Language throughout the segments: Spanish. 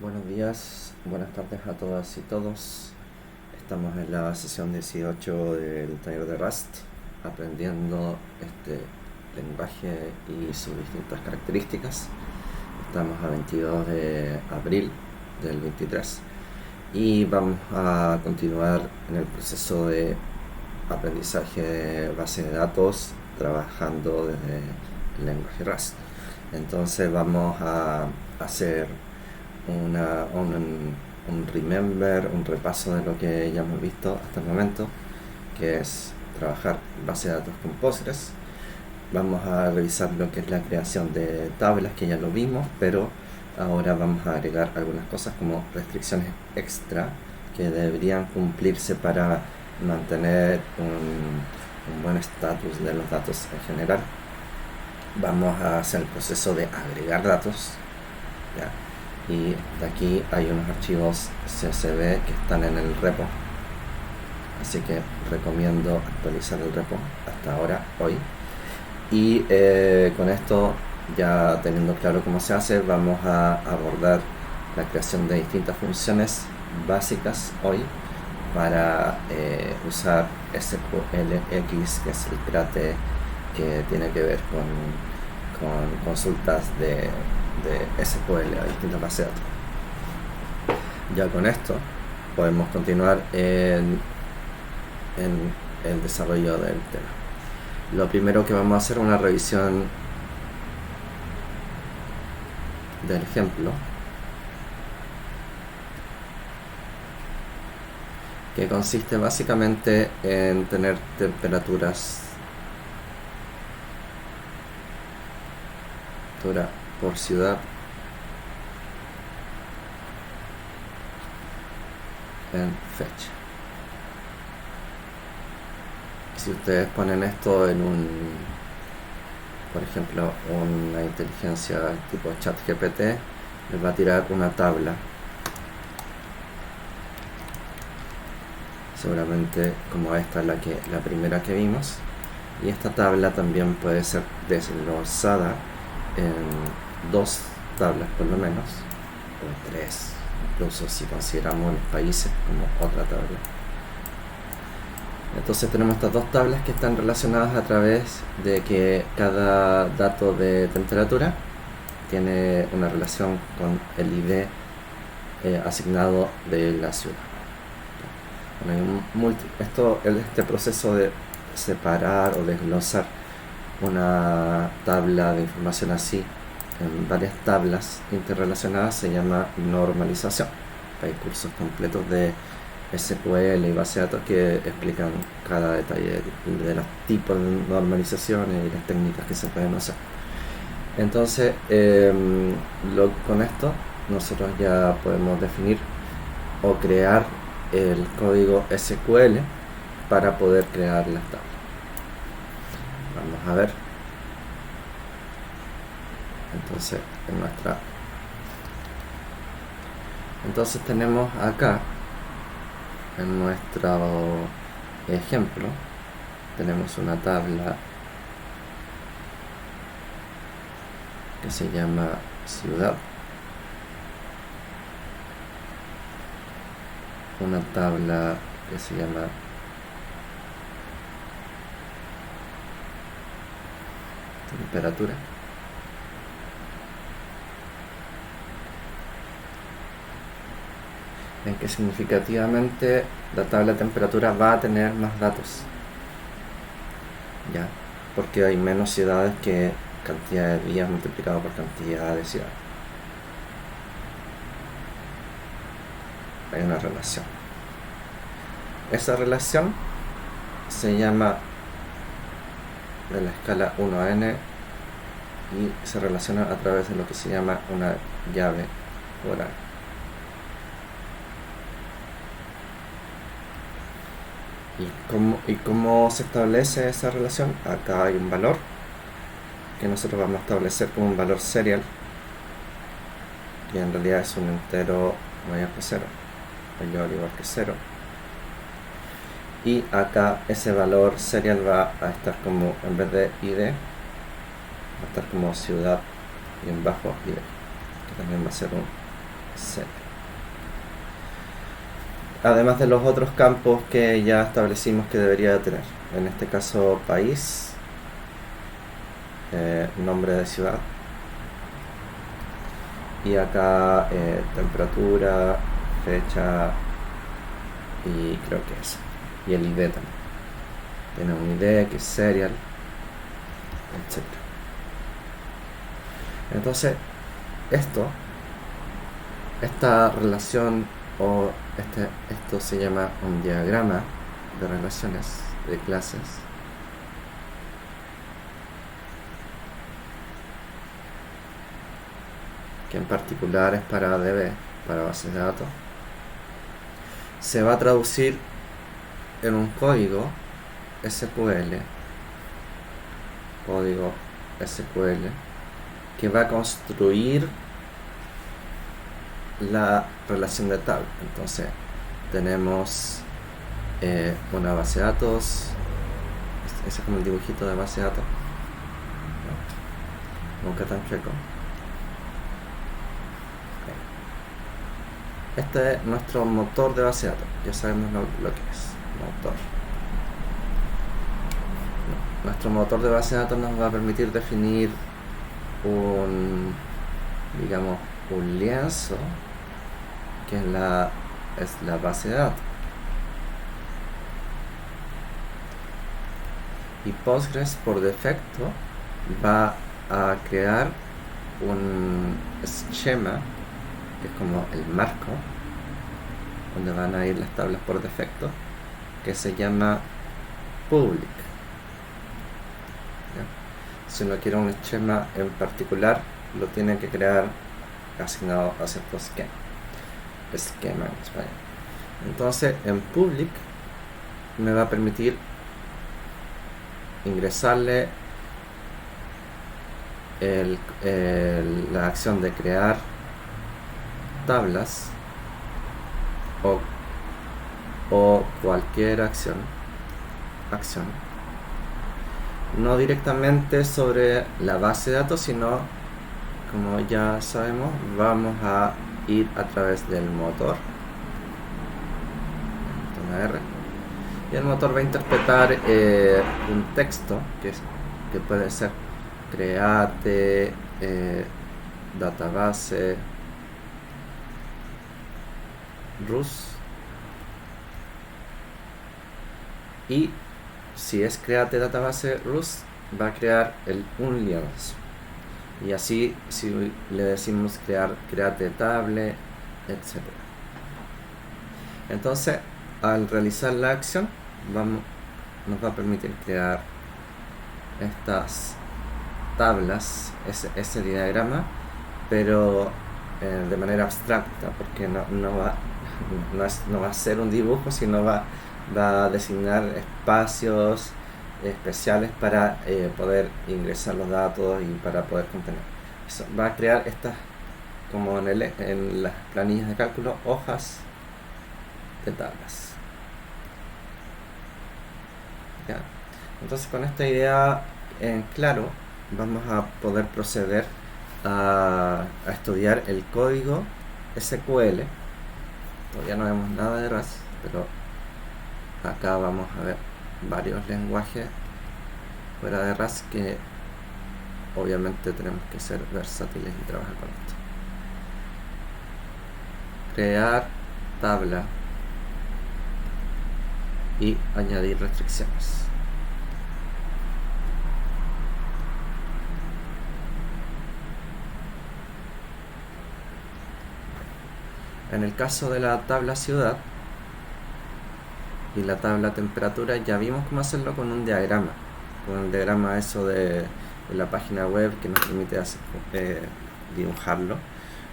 Buenos días, buenas tardes a todas y todos. Estamos en la sesión 18 del taller de Rust, aprendiendo este lenguaje y sus distintas características. Estamos a 22 de abril del 23 y vamos a continuar en el proceso de aprendizaje de base de datos trabajando desde el lenguaje Rust. Entonces vamos a hacer un remember, un repaso de lo que ya hemos visto hasta el momento, que es trabajar base de datos con Postgres. Vamos a revisar lo que es la creación de tablas, que ya lo vimos, pero ahora vamos a agregar algunas cosas como restricciones extra que deberían cumplirse para mantener un buen estatus de los datos en general. Vamos a hacer el proceso de agregar datos, ¿ya? Y de aquí hay unos archivos CSV que están en el repo, así que recomiendo actualizar el repo hasta ahora, hoy. Y con esto, ya teniendo claro cómo se hace, vamos a abordar la creación de distintas funciones básicas hoy para usar SQLX, que es el crate que tiene que ver con consultas de SQL a distintas bases de datos. Ya con esto podemos continuar en el desarrollo del tema. Lo primero que vamos a hacer es una revisión del ejemplo, que consiste básicamente en tener temperaturas por ciudad en fecha. Si ustedes ponen esto en por ejemplo, una inteligencia tipo ChatGPT, les va a tirar una tabla, seguramente como esta es la primera que vimos, y esta tabla también puede ser desglosada en dos tablas por lo menos, o tres, incluso si consideramos los países como otra tabla. Entonces tenemos estas dos tablas que están relacionadas a través de que cada dato de temperatura tiene una relación con el ID asignado de la ciudad. Bueno, este proceso de separar o desglosar una tabla de información así en varias tablas interrelacionadas se llama normalización. Hay cursos completos de SQL y base de datos que explican cada detalle de los tipos de normalizaciones y las técnicas que se pueden usar. Entonces, con esto nosotros ya podemos definir o crear el código SQL para poder crear las tablas. Vamos a ver. Entonces tenemos acá en nuestro ejemplo, tenemos una tabla que se llama ciudad, una tabla que se llama temperatura, en que significativamente la tabla de temperatura va a tener más datos, ya, porque hay menos ciudades que cantidad de días multiplicado por cantidad de ciudades. Hay una relación. Esa relación se llama de la escala 1 a n y se relaciona a través de lo que se llama una llave oral. ¿Y cómo se establece esa relación? Acá hay un valor que nosotros vamos a establecer como un valor serial, que en realidad es un entero mayor que 0, mayor o igual que 0. Y acá ese valor serial va a estar como, en vez de ID, va a estar como ciudad y en bajo ID, que también va a ser un serial. Además de los otros campos que ya establecimos que debería tener. En este caso, país, nombre de ciudad, y acá temperatura, fecha y creo que eso. Y el ID también. Tiene un ID que es serial, etc. Entonces, esta relación o esto se llama un diagrama de relaciones de clases. Que en particular es para DB, para bases de datos. Se va a traducir en un código SQL, que va a construir la relación de tabla. Entonces tenemos una base de datos, ese es como el dibujito de base de datos, nunca tan chueco. Este es nuestro motor de base de datos, ya sabemos lo que es motor. Nuestro motor de base de datos nos va a permitir definir un lienzo que es la base de datos. Y Postgres por defecto va a crear un esquema que es como el marco donde van a ir las tablas por defecto, que se llama public. ¿Ya? Si uno quiere un esquema en particular, lo tiene que crear asignado a cierto esquema en español. Entonces en public me va a permitir ingresarle la acción de crear tablas o cualquier acción, no directamente sobre la base de datos, sino, como ya sabemos, vamos a ir a través del motor, R, y el motor va a interpretar un texto que puede ser create database Rus, y si es create database Rus va a crear un lienzo, y así si le decimos create table, etc. Entonces al realizar la acción nos va a permitir crear estas tablas, ese diagrama, pero de manera abstracta, porque no va a ser un dibujo, sino va a designar espacios especiales para poder ingresar los datos y para poder contener. Eso va a crear estas, como en las planillas de cálculo, hojas de tablas. ¿Ya? Entonces, con esta idea en claro, vamos a poder proceder a estudiar el código SQL. Todavía no vemos nada de RAS, pero acá vamos a ver varios lenguajes fuera de RAS que obviamente tenemos que ser versátiles y trabajar con esto. Crear tabla y añadir restricciones. En el caso de la tabla ciudad y la tabla temperatura, ya vimos cómo hacerlo con un diagrama. Con el diagrama eso de la página web que nos permite dibujarlo.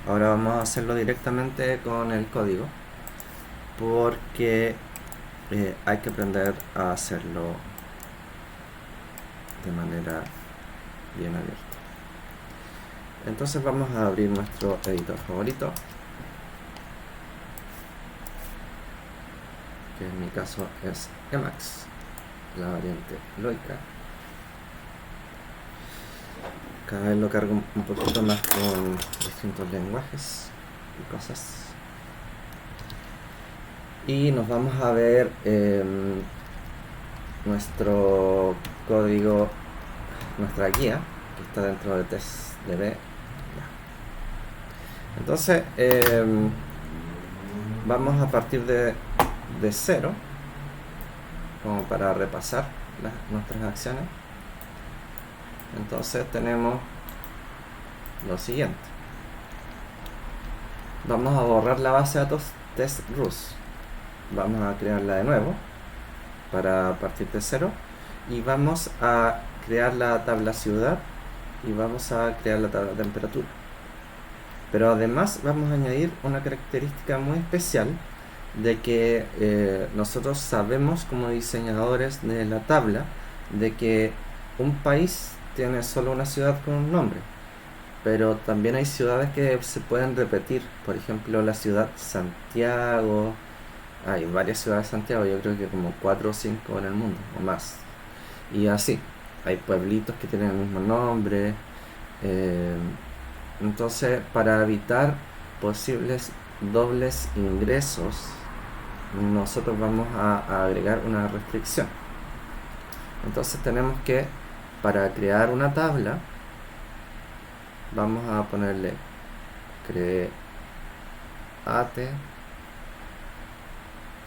Ahora vamos a hacerlo directamente con el código, porque hay que aprender a hacerlo de manera bien abierta. Entonces vamos a abrir nuestro editor favorito, que en mi caso es Emacs, la variante Loica. Cada vez lo cargo un poquito más con distintos lenguajes. y cosas. Y nos vamos a ver nuestro código, nuestra guía, que está dentro de testdb. Entonces, vamos a partir de cero, como para repasar nuestras acciones. Entonces tenemos lo siguiente. Vamos a borrar la base de datos test.rus. Vamos a crearla de nuevo para partir de cero. Y vamos a crear la tabla ciudad y vamos a crear la tabla temperatura. Pero además vamos a añadir una característica muy especial de que nosotros sabemos como diseñadores de la tabla de que un país tiene solo una ciudad con un nombre, pero también hay ciudades que se pueden repetir. Por ejemplo, la ciudad Santiago. Hay varias ciudades de Santiago, yo creo que como 4 o 5 en el mundo o más, y así hay pueblitos que tienen el mismo nombre. Entonces, para evitar posibles dobles ingresos, nosotros vamos a agregar una restricción. Entonces tenemos que, para crear una tabla, vamos a ponerle create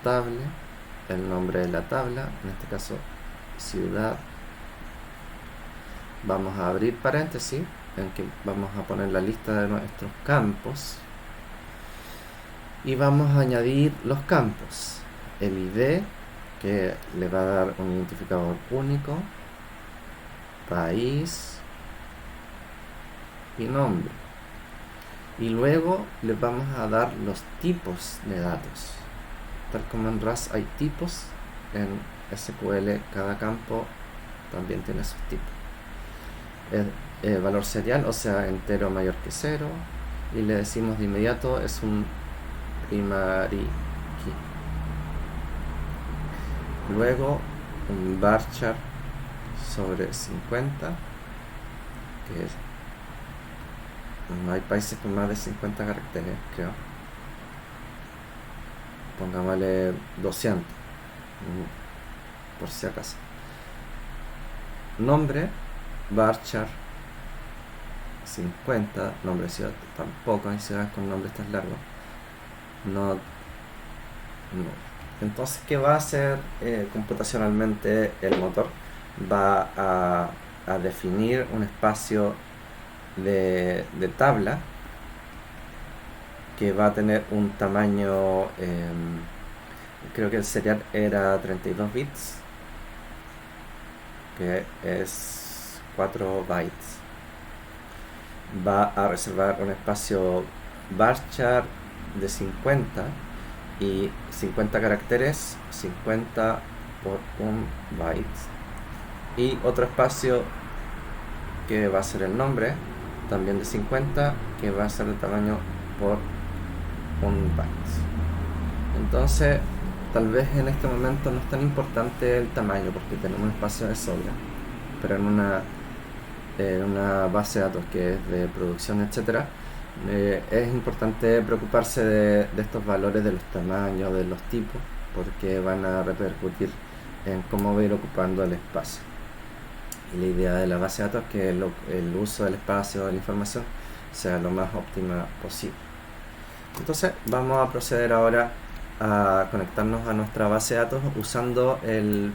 table, el nombre de la tabla, en este caso ciudad. Vamos a abrir paréntesis en que vamos a poner la lista de nuestros campos y vamos a añadir los campos, el ID, que le va a dar un identificador único, país y nombre, y luego le vamos a dar los tipos de datos. Tal como en RAS hay tipos, en SQL cada campo también tiene sus tipos. Valor serial, o sea, entero mayor que 0, y le decimos de inmediato es un primary key. Luego un varchar sobre 50, que es, no hay países con más de 50 caracteres, creo. Pongámosle 200 por si acaso. Nombre varchar 50, nombre de ciudad tampoco hay ciudades con nombres tan largos. No. Entonces, ¿qué va a hacer computacionalmente el motor? Va a definir un espacio de tabla que va a tener un tamaño, creo que el serial era 32 bits, que es 4 bytes. Va a reservar un espacio varchar de 50 y 50 caracteres, 50 por 1 byte, y otro espacio que va a ser el nombre, también de 50, que va a ser de tamaño por 1 byte. Entonces, tal vez en este momento no es tan importante el tamaño porque tenemos un espacio de sobra, pero en una base de datos que es de producción, etcétera, es importante preocuparse de estos valores, de los tamaños, de los tipos, porque van a repercutir en cómo va a ir ocupando el espacio. Y la idea de la base de datos es que el uso del espacio de la información sea lo más óptima posible. Entonces vamos a proceder ahora a conectarnos a nuestra base de datos usando el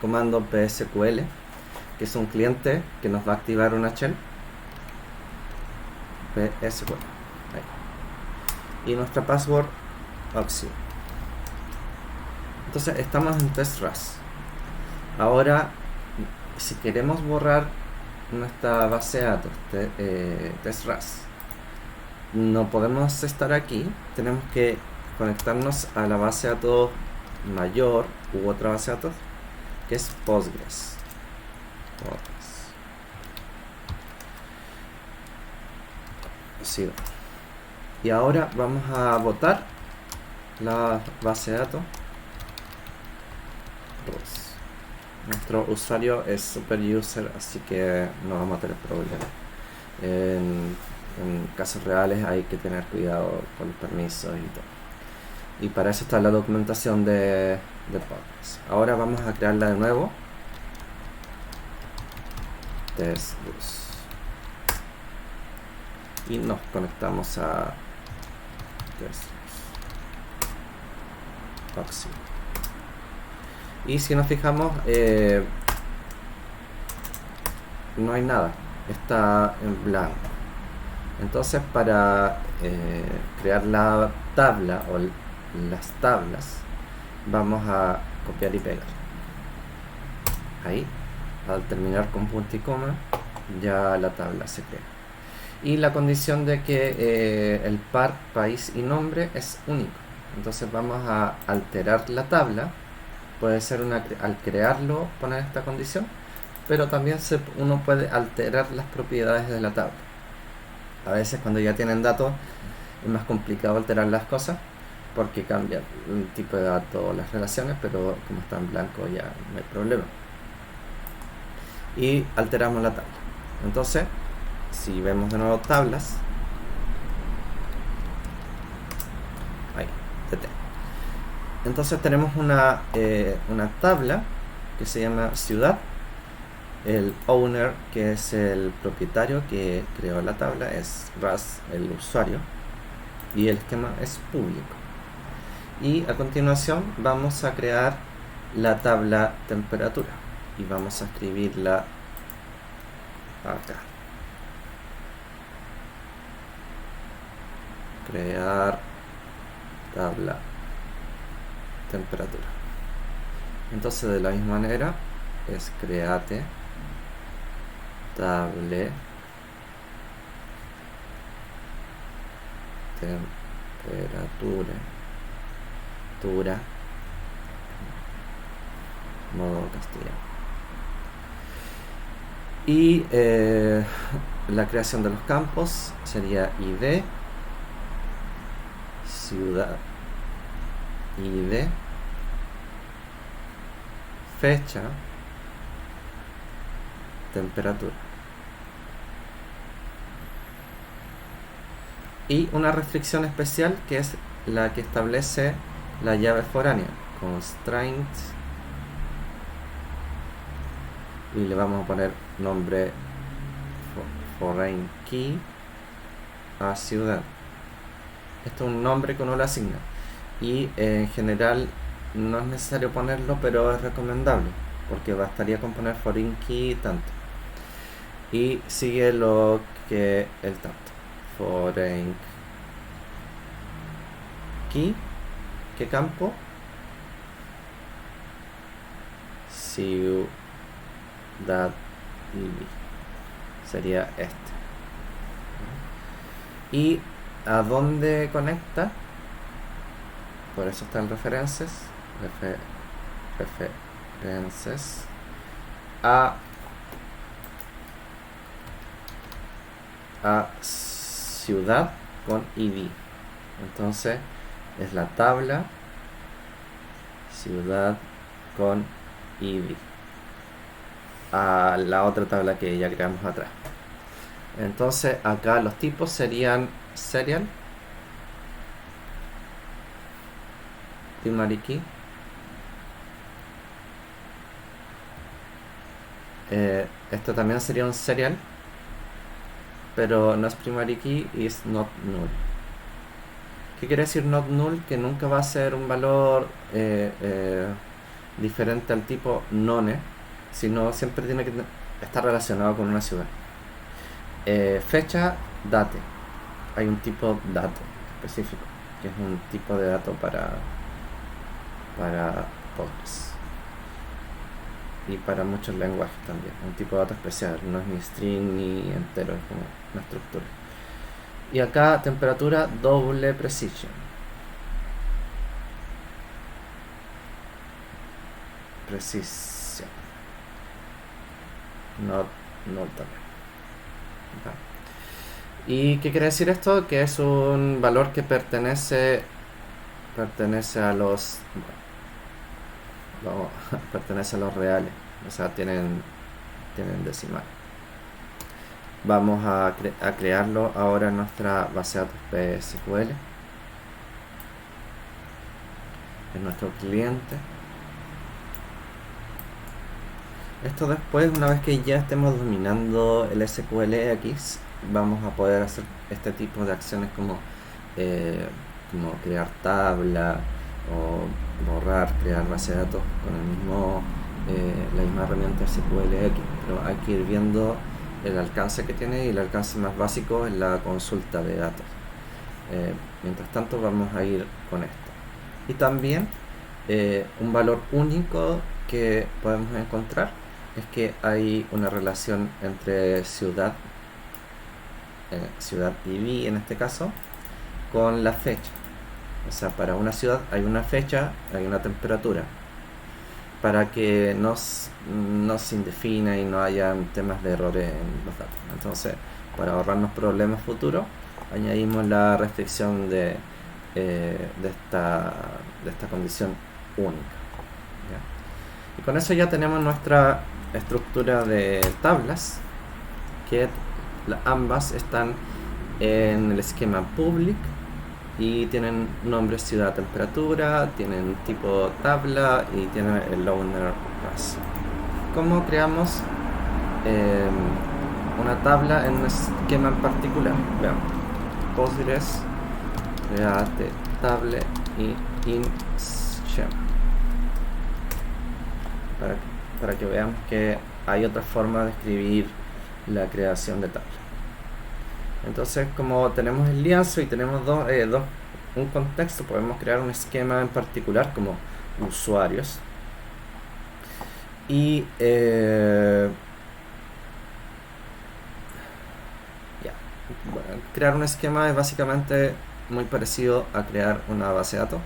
comando psql, que es un cliente que nos va a activar una shell psql. Ahí. Y nuestra password Oxy. Entonces estamos en test RAS. Ahora, si queremos borrar nuestra base de datos test RAS, no podemos estar aquí, tenemos que conectarnos a la base de datos mayor u otra base de datos, que es Postgres. Sí. Y ahora vamos a botar la base de datos. Nuestro usuario es super user, así que no vamos a tener problemas. En casos reales hay que tener cuidado con los permisos y todo. Y para eso está la documentación de Postgres. Ahora vamos a crearla de nuevo. Testbus. Y nos conectamos a Testbus. Proxy. Y si nos fijamos, no hay nada, está en blanco. Entonces, para crear la tabla o las tablas, vamos a copiar y pegar. Ahí, al terminar con punto y coma, ya la tabla se crea. Y la condición de que el par, país y nombre es único. Entonces vamos a alterar la tabla. Puede ser al crearlo poner esta condición, pero también uno puede alterar las propiedades de la tabla. A veces cuando ya tienen datos es más complicado alterar las cosas porque cambia el tipo de datos o las relaciones, pero como está en blanco ya no hay problema. Y alteramos la tabla. Entonces, si vemos de nuevo tablas, ahí, TT. Entonces tenemos una tabla que se llama ciudad. El owner, que es el propietario que creó la tabla, es Ras, el usuario, y el esquema es público. Y a continuación vamos a crear la tabla temperatura y vamos a escribirla acá. Crear tabla temperatura. Entonces de la misma manera es create table temperatura modo castellano. Y la creación de los campos sería id, ciudad, id, fecha, temperatura. Y una restricción especial que es la que establece la llave foránea, constraint, y le vamos a poner nombre foreign key a ciudad. Esto es un nombre que uno le asigna y en general no es necesario ponerlo, pero es recomendable porque bastaría con poner foreign key tanto y sigue lo que el tanto. Foreign key, ¿qué campo? Ciudad sería este. ¿Y a dónde conecta? Por eso están referencias a ciudad con id. Entonces es la tabla ciudad con id a la otra tabla que ya creamos atrás. Entonces acá los tipos serían serial, primary key, esto también sería un serial, pero no es primary key, es not null. ¿Qué quiere decir not null? Que nunca va a ser un valor diferente al tipo none, sino siempre tiene que estar relacionado con una ciudad. Fecha, date. Hay un tipo dato específico, que es un tipo de dato para Postgres y para muchos lenguajes también. Un tipo de dato especial, no es ni string ni entero, es como una estructura. Y acá temperatura doble precision. Precisión. No también. ¿Va? ¿Y qué quiere decir esto? Que es un valor que pertenece a los pertenece a los reales, o sea, tienen decimal. Vamos a crearlo ahora en nuestra base de datos PSQL, en nuestro cliente. Esto después, una vez que ya estemos dominando el SQLX, vamos a poder hacer este tipo de acciones como crear tabla o borrar, crear base de datos con la misma herramienta SQLX, pero hay que ir viendo el alcance que tiene, y el alcance más básico es la consulta de datos. Mientras tanto vamos a ir con esto. Y también un valor único que podemos encontrar es que hay una relación entre ciudad y en este caso, con la fecha. O sea, para una ciudad hay una fecha, hay una temperatura, para que no se indefina y no haya temas de errores en los datos. Entonces, para ahorrarnos problemas futuros, añadimos la restricción de esta condición única, ¿ya? Y con eso ya tenemos nuestra estructura de tablas, que ambas están en el esquema public y tienen nombre, ciudad, temperatura, tienen tipo tabla y tienen el owner class. ¿Cómo creamos una tabla en un esquema en particular? Veamos. Postgres, create table y in-schema, para que veamos que hay otra forma de escribir la creación de tabla. Entonces, como tenemos el lienzo y tenemos un contexto, podemos crear un esquema en particular como usuarios. Y crear un esquema es básicamente muy parecido a crear una base de datos.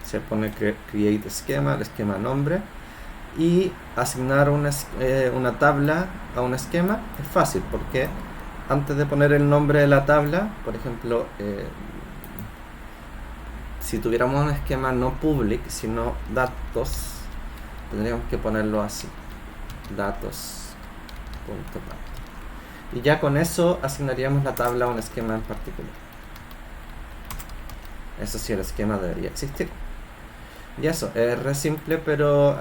Se pone create esquema, el esquema nombre, y asignar una tabla a un esquema es fácil, porque antes de poner el nombre de la tabla, por ejemplo, si tuviéramos un esquema no public, sino datos, tendríamos que ponerlo así, datos.tabla, y ya con eso asignaríamos la tabla a un esquema en particular. Eso sí, el esquema debería existir. Y eso, es re simple, pero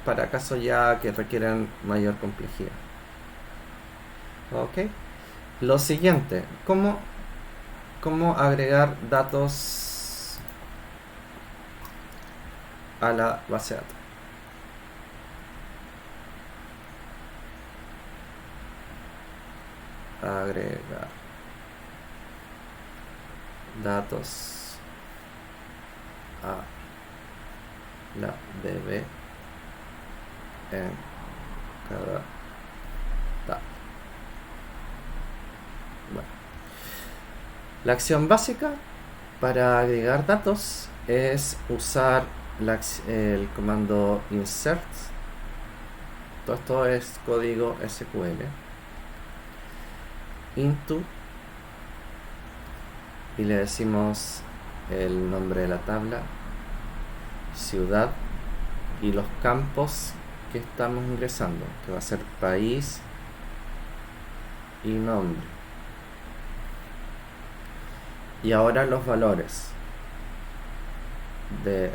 para casos ya que requieren mayor complejidad. Ok. Lo siguiente, ¿cómo agregar datos a la base de datos? Agregar datos a la DB en cada tabla. Bueno, la acción básica para agregar datos es usar el comando insert. Todo esto es código SQL. Into, y le decimos el nombre de la tabla, ciudad y los campos que estamos ingresando, que va a ser país y nombre. Y ahora los valores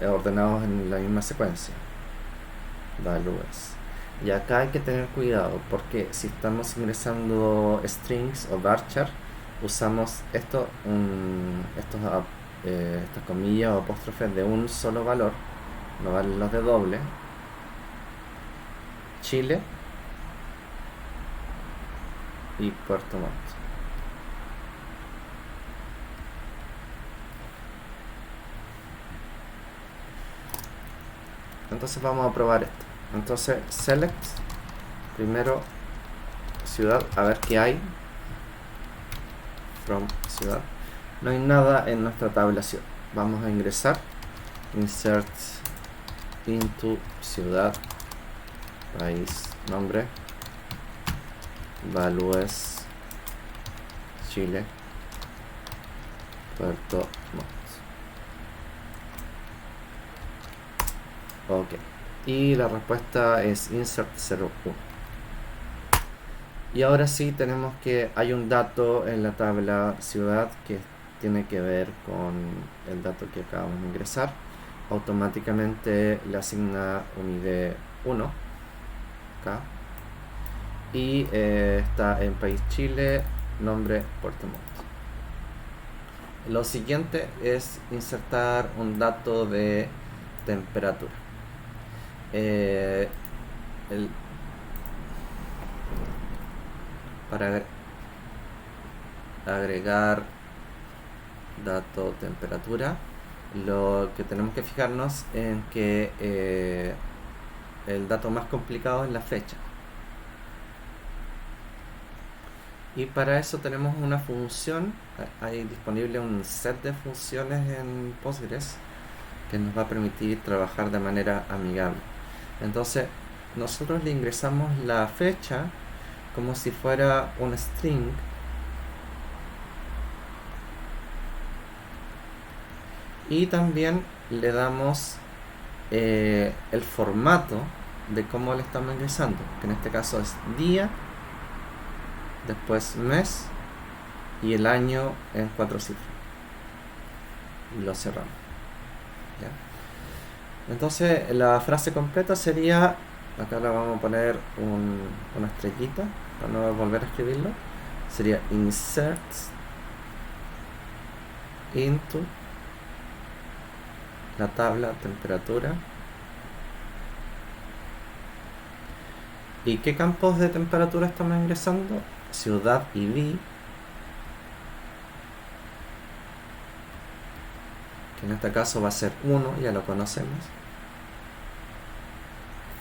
ordenados en la misma secuencia, values. Y acá hay que tener cuidado, porque si estamos ingresando strings o varchar, usamos estas comillas o apóstrofes de un solo valor, no valen los de doble. Chile y Puerto Montt. Entonces vamos a probar esto. Entonces select primero ciudad, a ver qué hay. From ciudad, no hay nada en nuestra tabla ciudad. Vamos a ingresar, insert into ciudad, país, nombre, values, Chile, Puerto Montt. Ok, y la respuesta es insert 01. Y ahora sí tenemos que hay un dato en la tabla ciudad que tiene que ver con el dato que acabamos de ingresar. Automáticamente le asigna un ID 1 acá. Y está en país Chile, nombre Puerto Montt. Lo siguiente es insertar un dato de temperatura. Para agregar dato temperatura, lo que tenemos que fijarnos en que el dato más complicado es la fecha. Y para eso tenemos una función, hay disponible un set de funciones en Postgres que nos va a permitir trabajar de manera amigable. Entonces nosotros le ingresamos la fecha como si fuera un string y también le damos el formato de cómo le estamos ingresando, que en este caso es día, después mes y el año en 4 cifras, y lo cerramos. ¿Ya? Entonces la frase completa sería, acá le vamos a poner una estrellita para no volver a escribirlo, sería insert into la tabla temperatura. ¿Y qué campos de temperatura estamos ingresando? Ciudad y día, que en este caso va a ser 1, ya lo conocemos,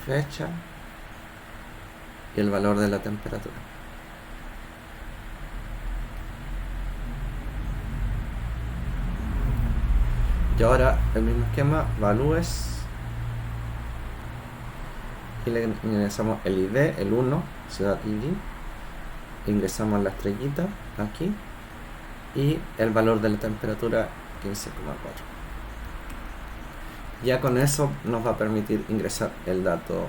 fecha y el valor de la temperatura. Y ahora el mismo esquema, valúes, y le ingresamos el ID, el 1, ciudad ID, ingresamos la estrellita aquí y el valor de la temperatura 15,4. Ya con eso nos va a permitir ingresar el dato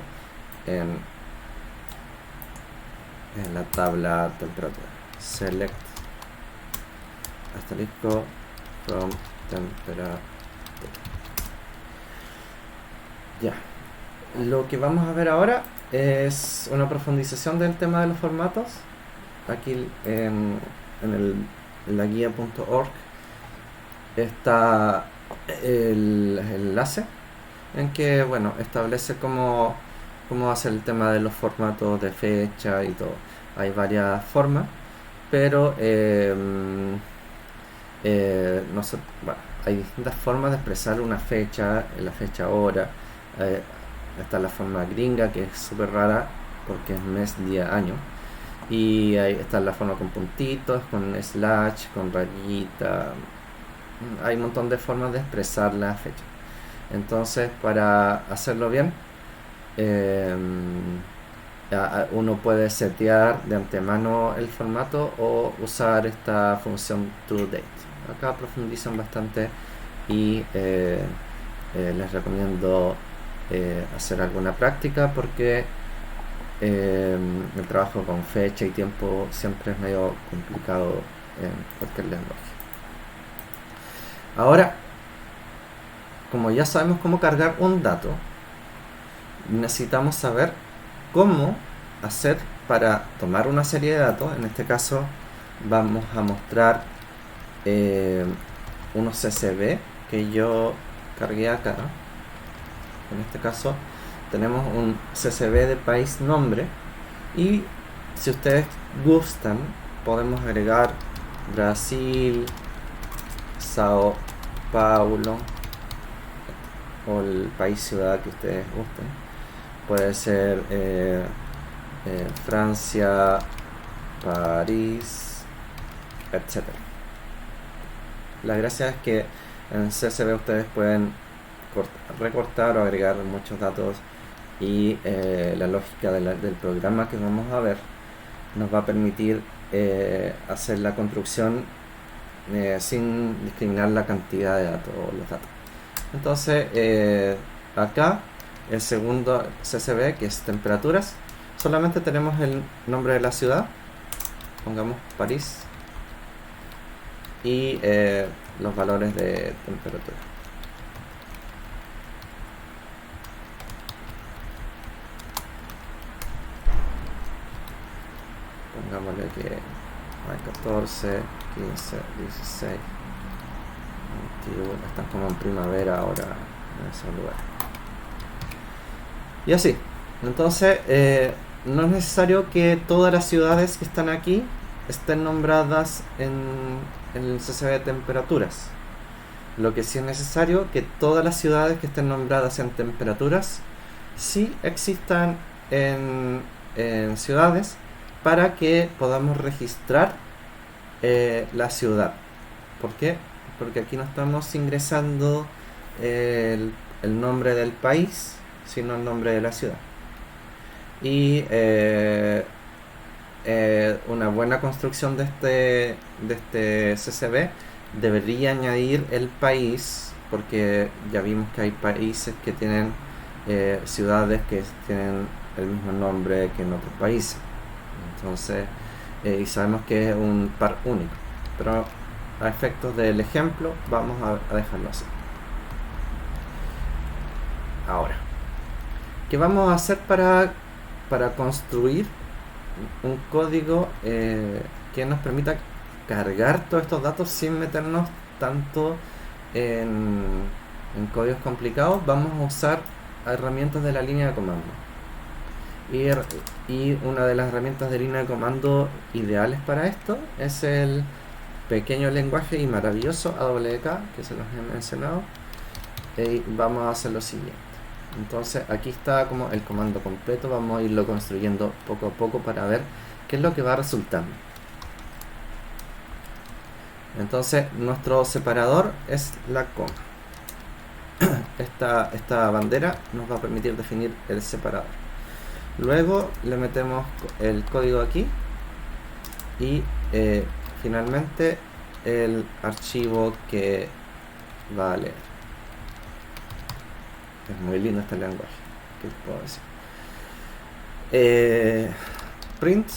en la tabla temperatura. Select asterisco from temperature. Ya. Lo que vamos a ver ahora es una profundización del tema de los formatos. Aquí en la guía.org está el enlace en que establece cómo hacer el tema de los formatos de fecha y todo. Hay varias formas, pero hay distintas formas de expresar una fecha, la fecha hora. Está la forma gringa, que es súper rara porque es mes, día, año. Y ahí está la forma con puntitos, con slash, con rayita. Hay un montón de formas de expresar la fecha. Entonces, para hacerlo bien, uno puede setear de antemano el formato o usar esta función toDate. Acá profundizan bastante y les recomiendo hacer alguna práctica porque el trabajo con fecha y tiempo siempre es medio complicado en cualquier lenguaje. Ahora, como ya sabemos cómo cargar un dato, necesitamos saber cómo hacer para tomar una serie de datos. En este caso vamos a mostrar unos CSV que yo cargué acá. En este caso tenemos un CSV de país nombre y si ustedes gustan podemos agregar Brasil, Sao Paulo o el país ciudad que ustedes gusten. Puede ser Francia, París, etc. La gracia es que en CSV ustedes pueden recortar o agregar muchos datos y la lógica del programa que vamos a ver nos va a permitir hacer la construcción sin discriminar la cantidad de datos o los datos. Entonces acá el segundo CSV, que es temperaturas, solamente tenemos el nombre de la ciudad, pongamos París, y los valores de temperatura. Pongámosle que hay 14, 15, 16, 21, están como en primavera ahora en esos lugares. Y así. Entonces, no es necesario que todas las ciudades que están aquí estén nombradas en el CSV de temperaturas. Lo que sí es necesario que todas las ciudades que estén nombradas en temperaturas sí existan en ciudades, para que podamos registrar la ciudad. ¿Por qué? Porque aquí no estamos ingresando el nombre del país, sino el nombre de la ciudad. Y una buena construcción de este CSV debería añadir el país, porque ya vimos que hay países que tienen ciudades que tienen el mismo nombre que en otros países. Entonces, y sabemos que es un par único, pero a efectos del ejemplo vamos a dejarlo así. Ahora, ¿qué vamos a hacer para construir un código que nos permita cargar todos estos datos sin meternos tanto en códigos complicados? Vamos a usar herramientas de la línea de comando. Y una de las herramientas de línea de comando ideales para esto es el pequeño lenguaje y maravilloso AWK, que se los he mencionado. Y vamos a hacer lo siguiente. Entonces aquí está como el comando completo, vamos a irlo construyendo poco a poco para ver qué es lo que va resultando. Entonces nuestro separador es la coma. Esta bandera nos va a permitir definir el separador. Luego le metemos el código aquí y finalmente el archivo que va a leer. Es muy lindo este lenguaje, ¿qué les puedo decir? Print,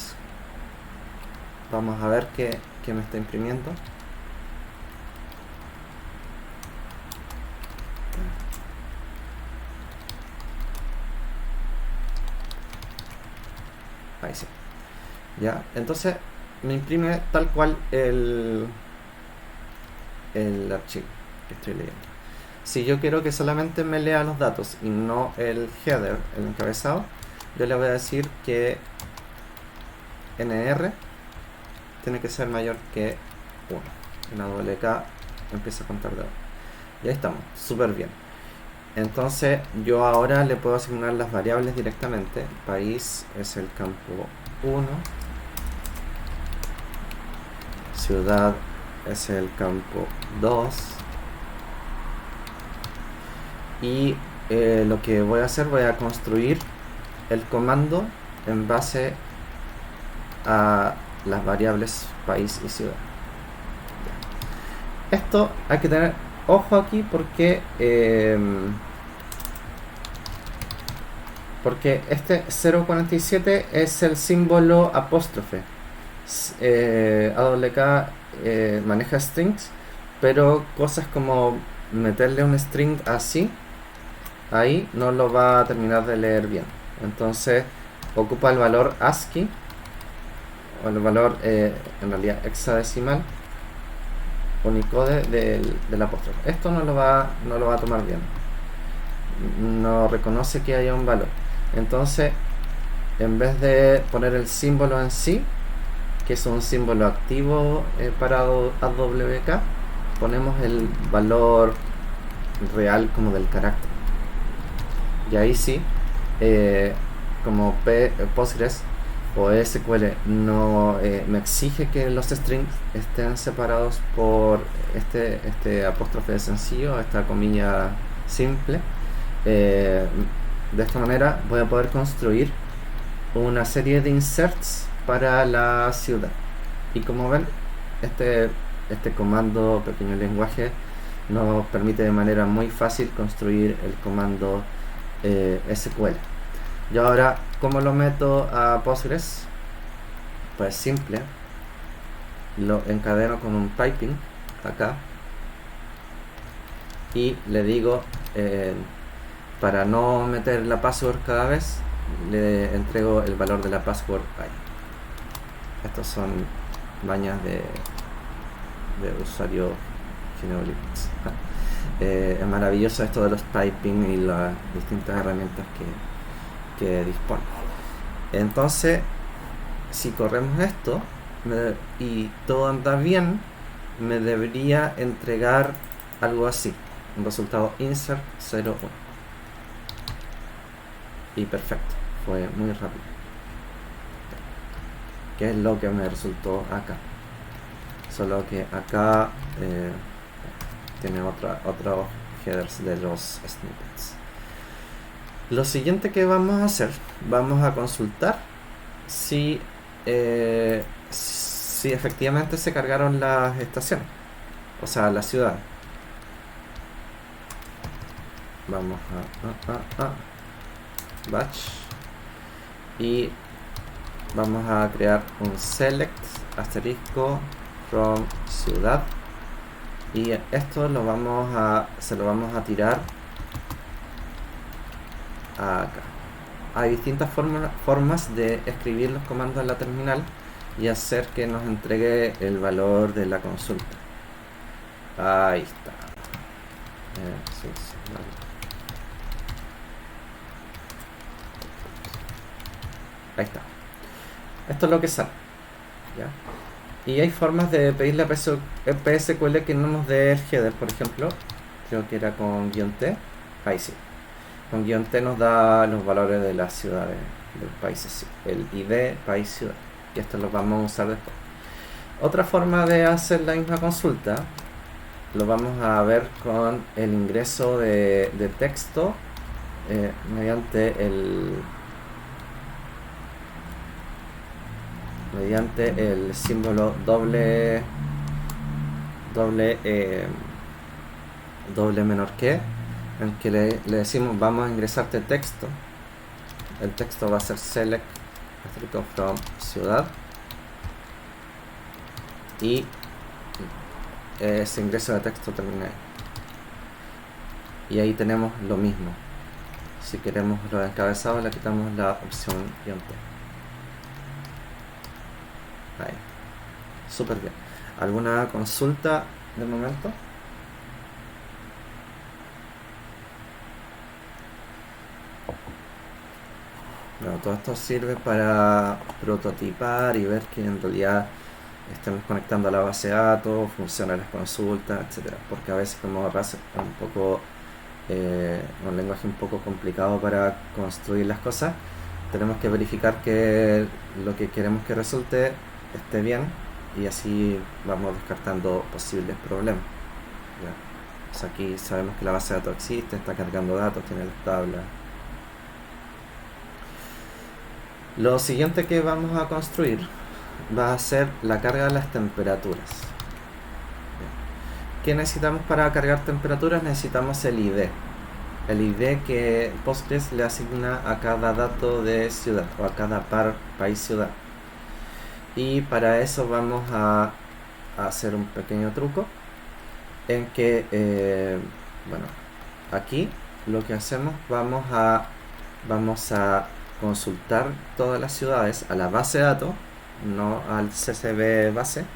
vamos a ver qué me está imprimiendo. Ahí sí. Ya, entonces me imprime tal cual el archivo que estoy leyendo. Si yo quiero que solamente me lea los datos y no el header, el encabezado, yo le voy a decir que nr tiene que ser mayor que 1. En AWK empieza a contar de 1. Y ahí estamos, súper bien. Entonces yo ahora le puedo asignar las variables directamente. País es el campo 1, ciudad es el campo 2, y lo que voy a hacer, voy a construir el comando en base a las variables país y ciudad. Esto hay que tener ojo aquí porque este 047 es el símbolo apóstrofe. AWK maneja strings, pero cosas como meterle un string así, ahí no lo va a terminar de leer bien. Entonces ocupa el valor ASCII, o el valor en realidad hexadecimal, Unicode del apóstrofe. Esto no lo va a tomar bien, no reconoce que haya un valor. Entonces, en vez de poner el símbolo en sí, que es un símbolo activo para AWK, ponemos el valor real como del carácter. Y ahí sí, como Postgres o SQL no me exige que los strings estén separados por este apóstrofe sencillo, esta comilla simple. De esta manera voy a poder construir una serie de inserts para la ciudad. Y como ven, este comando pequeño lenguaje nos permite de manera muy fácil construir el comando SQL. Y ahora, ¿cómo lo meto a Postgres? Pues simple, lo encadeno con un piping acá y le digo, para no meter la password cada vez, le entrego el valor de la password ahí. Estos son bañas de usuario GNU/Linux. Es maravilloso esto de los piping y las distintas herramientas que dispone. Entonces, si corremos esto y todo anda bien, me debería entregar algo así, un resultado insert 01. Y perfecto, fue muy rápido. Que es lo que me resultó acá. Solo que acá tiene otros headers de los snippets. Lo siguiente que vamos a hacer, vamos a consultar si efectivamente se cargaron las estaciones, o sea, la ciudad. Vamos a batch y vamos a crear un select asterisco from ciudad, y esto se lo vamos a tirar acá. Hay distintas formas de escribir los comandos en la terminal y hacer que nos entregue el valor de la consulta. Ahí está. Ahí está. Esto es lo que sale, ¿ya? Y hay formas de pedirle a PSQL que no nos dé el header, por ejemplo. Creo que era con -t. Ahí sí. Con -t nos da los valores de las ciudades del país, el ID, país, ciudad. Y esto lo vamos a usar después. Otra forma de hacer la misma consulta lo vamos a ver con el ingreso de texto mediante el símbolo doble menor que, en que le decimos vamos a ingresarte texto. El texto va a ser select from ciudad, y ese ingreso de texto termina ahí. Y ahí tenemos lo mismo. Si queremos lo de encabezado, le quitamos la opción -t. Ahí. Súper bien. ¿Alguna consulta de momento? Bueno, todo esto sirve para prototipar y ver que en realidad estemos conectando a la base de datos, funcionan las consultas, etcétera. Porque a veces, como Rust es un lenguaje un poco complicado para construir las cosas, tenemos que verificar que lo que queremos que resulte esté bien, y así vamos descartando posibles problemas, ¿ya? O sea, aquí sabemos que la base de datos existe, está cargando datos, tiene las tablas. Lo siguiente que vamos a construir va a ser la carga de las temperaturas. ¿Qué necesitamos para cargar temperaturas? Necesitamos el ID. El ID que Postgres le asigna a cada dato de ciudad, o a cada país ciudad. Y para eso vamos a hacer un pequeño truco en que, bueno, aquí lo que hacemos, vamos a consultar todas las ciudades a la base de datos, no al CSV base,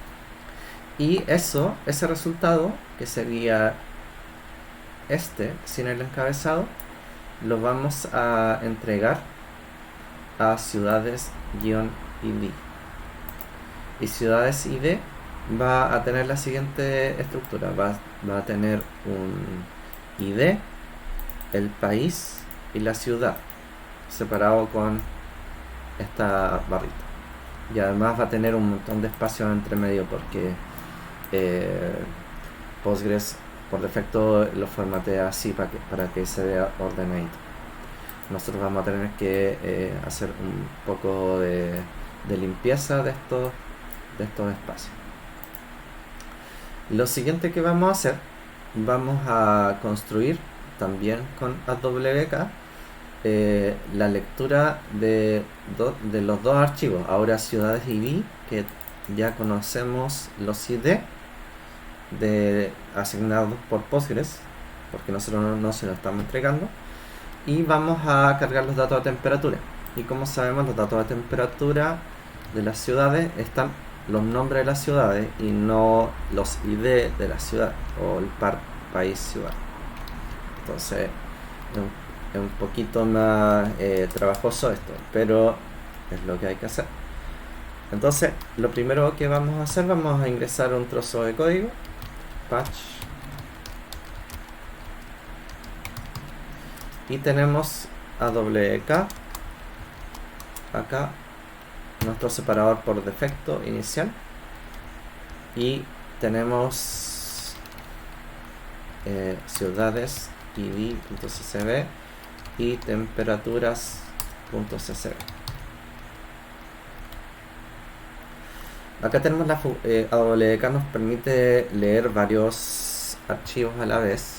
y ese resultado, que sería sin el encabezado, lo vamos a entregar a ciudades-id. Y ciudades ID va a tener la siguiente estructura: va a tener un ID, el país y la ciudad, separado con esta barrita. Y además va a tener un montón de espacio entre medio, porque Postgres por defecto lo formatea así para que se vea ordenadito. Nosotros vamos a tener que hacer un poco de limpieza de estos espacios. Lo siguiente que vamos a hacer, vamos a construir también con AWK la lectura de los dos archivos, ahora ciudades ID, que ya conocemos los ID asignados por Postgres, porque nosotros no se lo estamos entregando, y vamos a cargar los datos de temperatura. Y como sabemos, los datos de temperatura de las ciudades están los nombres de las ciudades y no los ID de la ciudad o el país ciudad. Entonces es un poquito más trabajoso esto, pero es lo que hay que hacer. Entonces lo primero que vamos a hacer, vamos a ingresar un trozo de código, patch, y tenemos AWK acá, nuestro separador por defecto inicial, y tenemos ciudades id.ccb y temperaturas.ccb. Acá tenemos la AWK nos permite leer varios archivos a la vez.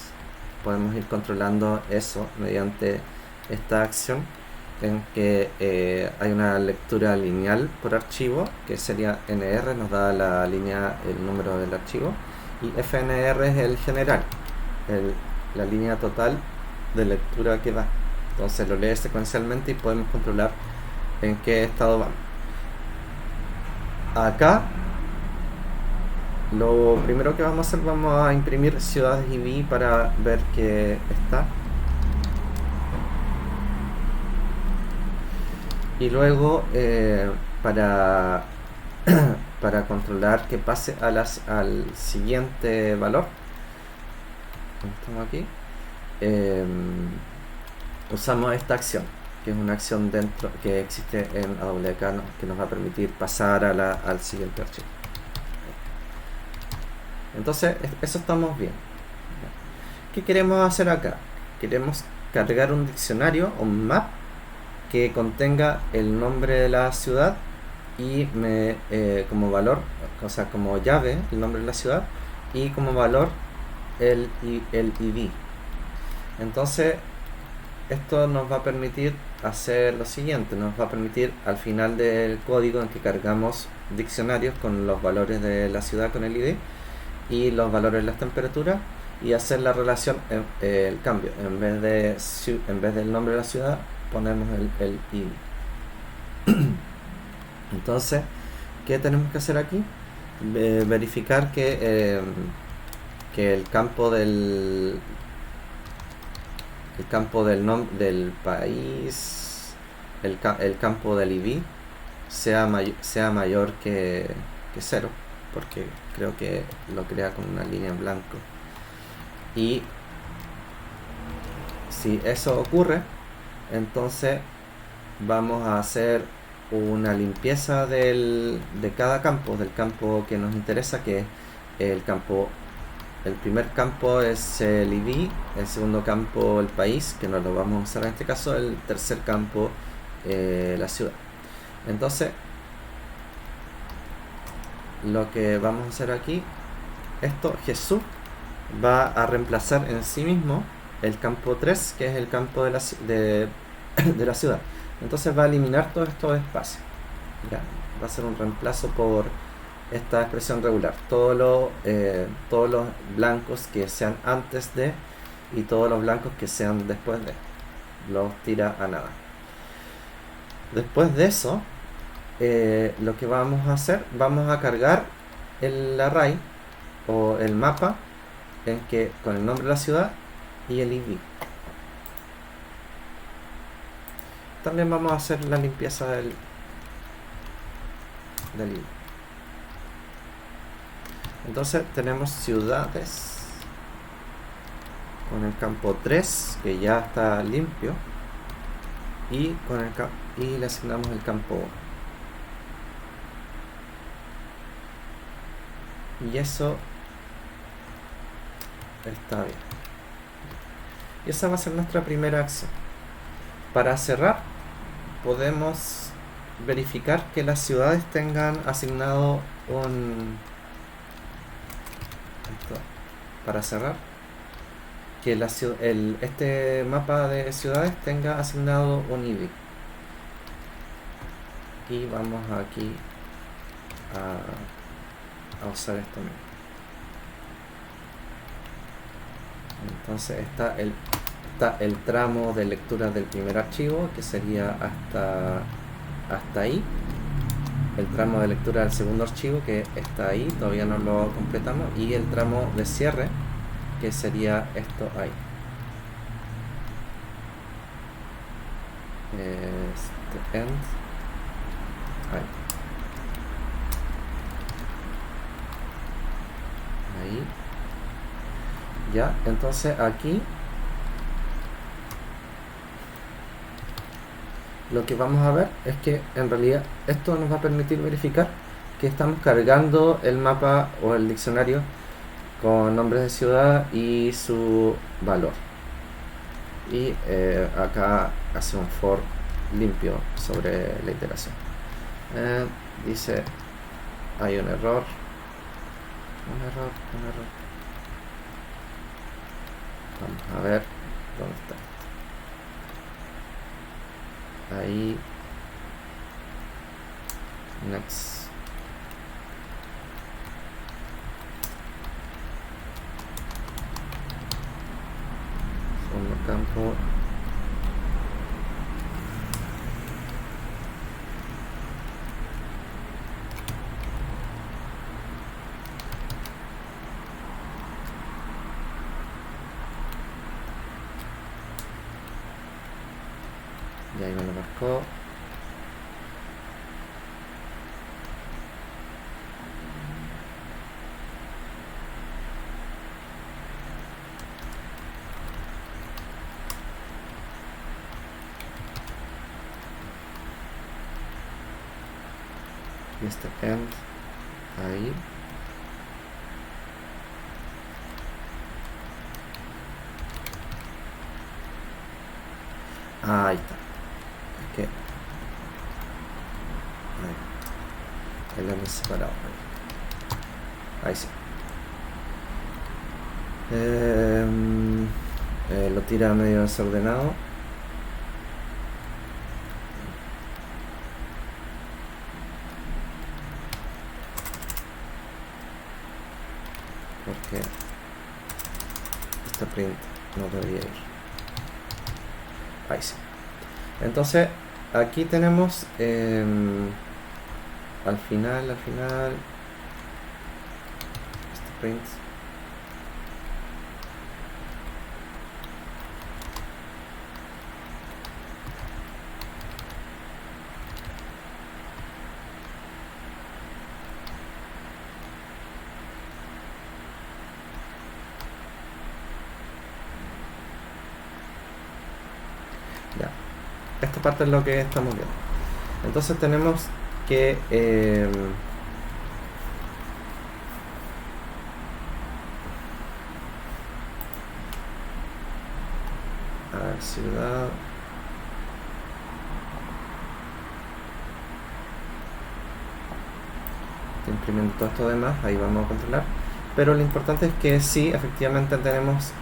Podemos ir controlando eso mediante esta acción en que hay una lectura lineal por archivo, que sería NR, nos da la línea, el número del archivo, y FNR es el general, la línea total de lectura que va. Entonces lo lee secuencialmente y podemos controlar en qué estado va. Acá lo primero que vamos a hacer, vamos a imprimir ciudades ID para ver que está, y luego para para controlar que pase al siguiente valor, estamos aquí, usamos esta acción, que es una acción dentro que existe en AWK, que nos va a permitir pasar al siguiente archivo. Entonces eso estamos bien. ¿Qué queremos hacer acá? Queremos cargar un diccionario, un map, que contenga el nombre de la ciudad y como valor, o sea, como llave, el nombre de la ciudad, y como valor el ID. Entonces esto nos va a permitir hacer lo siguiente, nos va a permitir al final del código en que cargamos diccionarios con los valores de la ciudad con el ID y los valores de las temperaturas, y hacer la relación, el cambio, en vez del nombre de la ciudad ponemos el ID. Entonces, ¿qué tenemos que hacer aquí? Verificar que el campo del del país, el campo del ID sea mayor que 0, porque creo que lo crea con una línea en blanco. Y si eso ocurre, entonces vamos a hacer una limpieza de cada campo, del campo que nos interesa, que es el campo. El primer campo es el ID, el segundo campo el país, que no lo vamos a usar en este caso, el tercer campo la ciudad. Entonces lo que vamos a hacer aquí, Jesús va a reemplazar en sí mismo el campo 3, que es el campo de la ciudad. Entonces va a eliminar todos estos espacios. Ya, va a ser un reemplazo por esta expresión regular. Todos los blancos que sean antes de y todos los blancos que sean después de, los tira a nada. Después de eso, lo que vamos a hacer, vamos a cargar el array o el mapa con el nombre de la ciudad y el ID. También vamos a hacer la limpieza del ID. Entonces tenemos ciudades con el campo 3, que ya está limpio, y le asignamos el campo 1. Y eso está bien. Y esa va a ser nuestra primera acción. Para cerrar, podemos verificar que las ciudades tengan asignado para cerrar, que este mapa de ciudades tenga asignado un ID. Y vamos aquí a usar esto mismo. Entonces está el tramo de lectura del primer archivo, que sería hasta ahí. El tramo de lectura del segundo archivo, que está ahí, todavía no lo completamos. Y el tramo de cierre, que sería esto ahí. End. Ahí. Ahí. Ya, entonces aquí lo que vamos a ver es que en realidad esto nos va a permitir verificar que estamos cargando el mapa o el diccionario con nombres de ciudad y su valor. Y acá hace un for limpio sobre la iteración. Dice hay un error. Vamos a ver dónde está. Ahí. Next. Segundo campo. Y ahí me lo marcó. Y este end ahí. Ahí está. Que ahí lo hemos separado. Ahí sí. Lo tira medio desordenado. Porque esta print no debería ir. Ahí sí. Entonces aquí tenemos al final este print. Ya, esta parte es lo que estamos viendo. Entonces tenemos que a ver, ciudad. Estoy imprimiendo todo esto demás, ahí vamos a controlar. Pero lo importante es que sí, efectivamente tenemos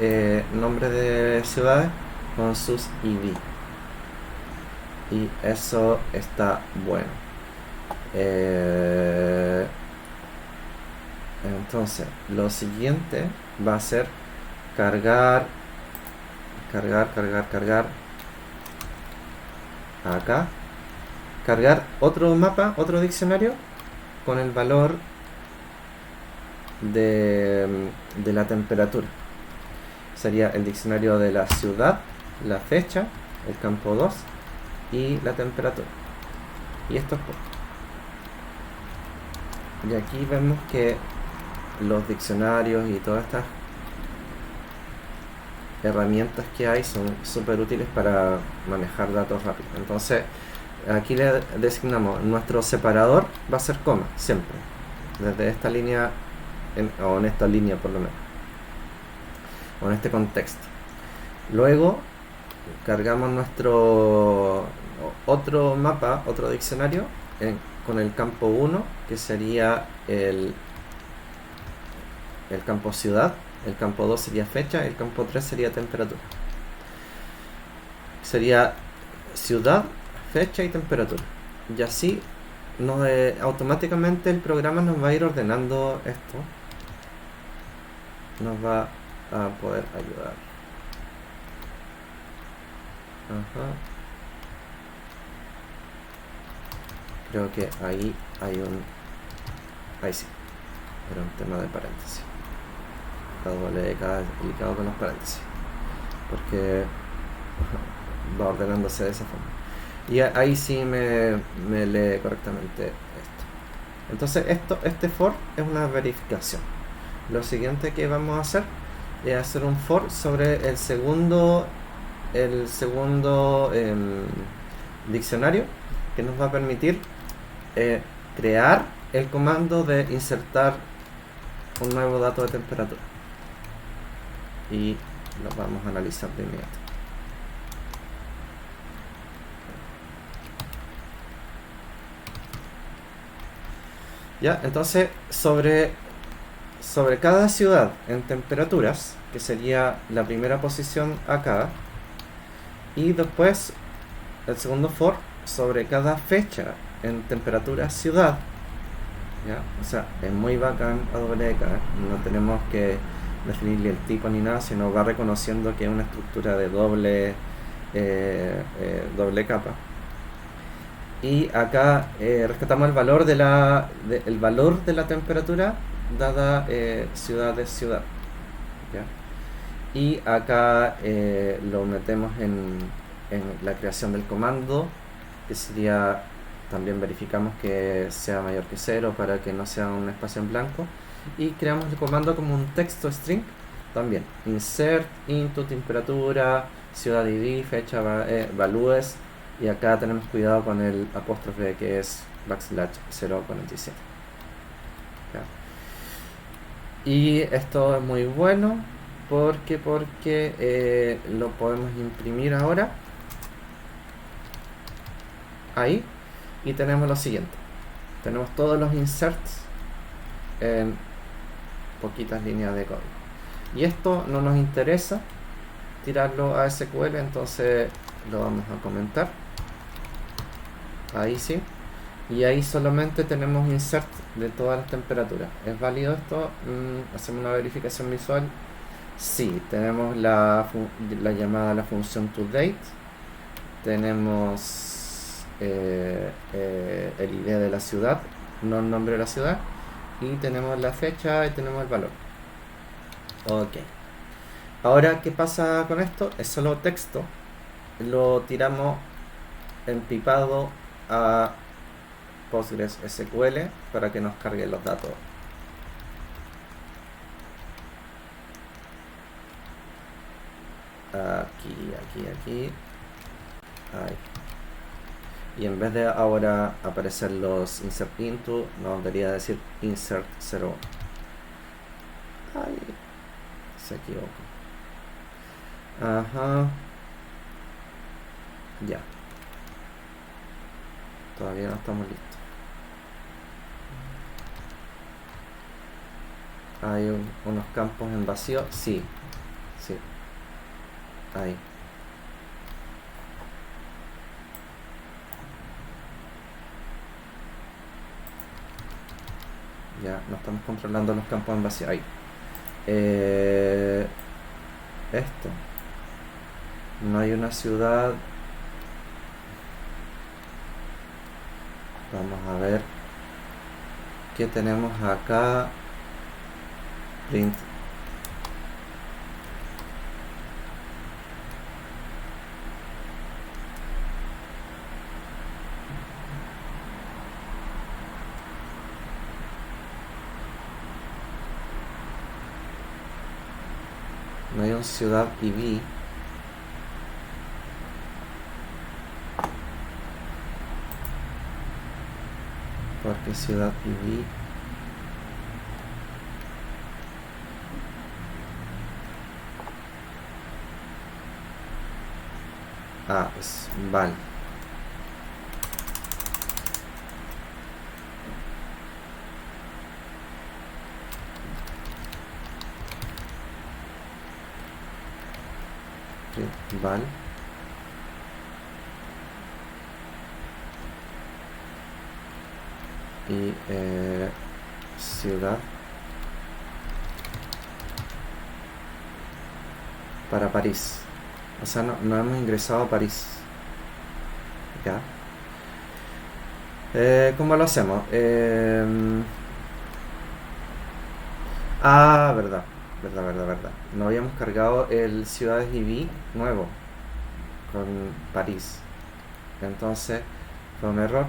nombres de ciudades con sus ID. Y eso está bueno. Entonces, lo siguiente va a ser cargar acá, cargar otro mapa, otro diccionario con el valor de la temperatura. Sería el diccionario de la ciudad, la fecha, el campo 2 y la temperatura. Y esto es todo. Y aquí vemos que los diccionarios y todas estas herramientas que hay son súper útiles para manejar datos rápido. Entonces aquí le designamos nuestro separador, va a ser coma siempre, desde esta línea o en esta línea por lo menos, o en este contexto. Luego cargamos nuestro otro mapa, otro diccionario con el campo 1, que sería el campo ciudad, El campo 2 sería fecha, el campo 3 sería temperatura. Sería ciudad, fecha y temperatura. Y así automáticamente el programa nos va a ir ordenando esto. Nos va a poder ayudar. Ajá. Creo que ahí hay un... Ahí sí. Era un tema de paréntesis. La WK es complicado con los paréntesis. Porque va ordenándose de esa forma. Y ahí sí me lee correctamente esto. Entonces este for es una verificación. Lo siguiente que vamos a hacer es hacer un for sobre el segundo diccionario, que nos va a permitir crear el comando de insertar un nuevo dato de temperatura. Y lo vamos a analizar de inmediato. Ya, entonces sobre cada ciudad en temperaturas, que sería la primera posición acá, y después el segundo for sobre cada fecha en temperatura ciudad, ¿ya? O sea, es muy bacán AWK, no tenemos que definirle el tipo ni nada, sino va reconociendo que es una estructura de doble capa. Y acá rescatamos el valor de la temperatura dada ciudad de ciudad, ¿ya? Y acá lo metemos en la creación del comando, que sería, también verificamos que sea mayor que 0 para que no sea un espacio en blanco, y creamos el comando como un texto string también, insert into temperatura, ciudad ID, fecha, values, y acá tenemos cuidado con el apóstrofe que es \047. ¿Ya? Y esto es muy bueno porque lo podemos imprimir ahora ahí, y tenemos lo siguiente: tenemos todos los inserts en poquitas líneas de código, y esto no nos interesa tirarlo a SQL, entonces lo vamos a comentar ahí sí, y ahí solamente tenemos insert de todas las temperaturas. ¿Es válido esto? Hacemos una verificación visual. Sí, tenemos la llamada a la función toDate, tenemos el ID de la ciudad, no el nombre de la ciudad, y tenemos la fecha y tenemos el valor. Ok. Ahora, ¿qué pasa con esto? Es solo texto. Lo tiramos empipado a PostgreSQL para que nos cargue los datos. Aquí. Ahí. Y en vez de ahora aparecer los insert into, nos debería decir insert 0. Ay, se equivocó. Ajá. Ya. Todavía no estamos listos. Hay unos campos en vacío. Sí. Ahí. Ya no estamos controlando los campos en vacío. Ahí. Esto. No hay una ciudad. Vamos a ver qué tenemos acá. Print. No hay una ciudad ID. Porque ciudad ID es Val. print val y ciudad para París. O sea, no hemos ingresado a París. Ya. ¿Cómo lo hacemos? Verdad. No habíamos cargado el Ciudades IV nuevo con París. Entonces fue un error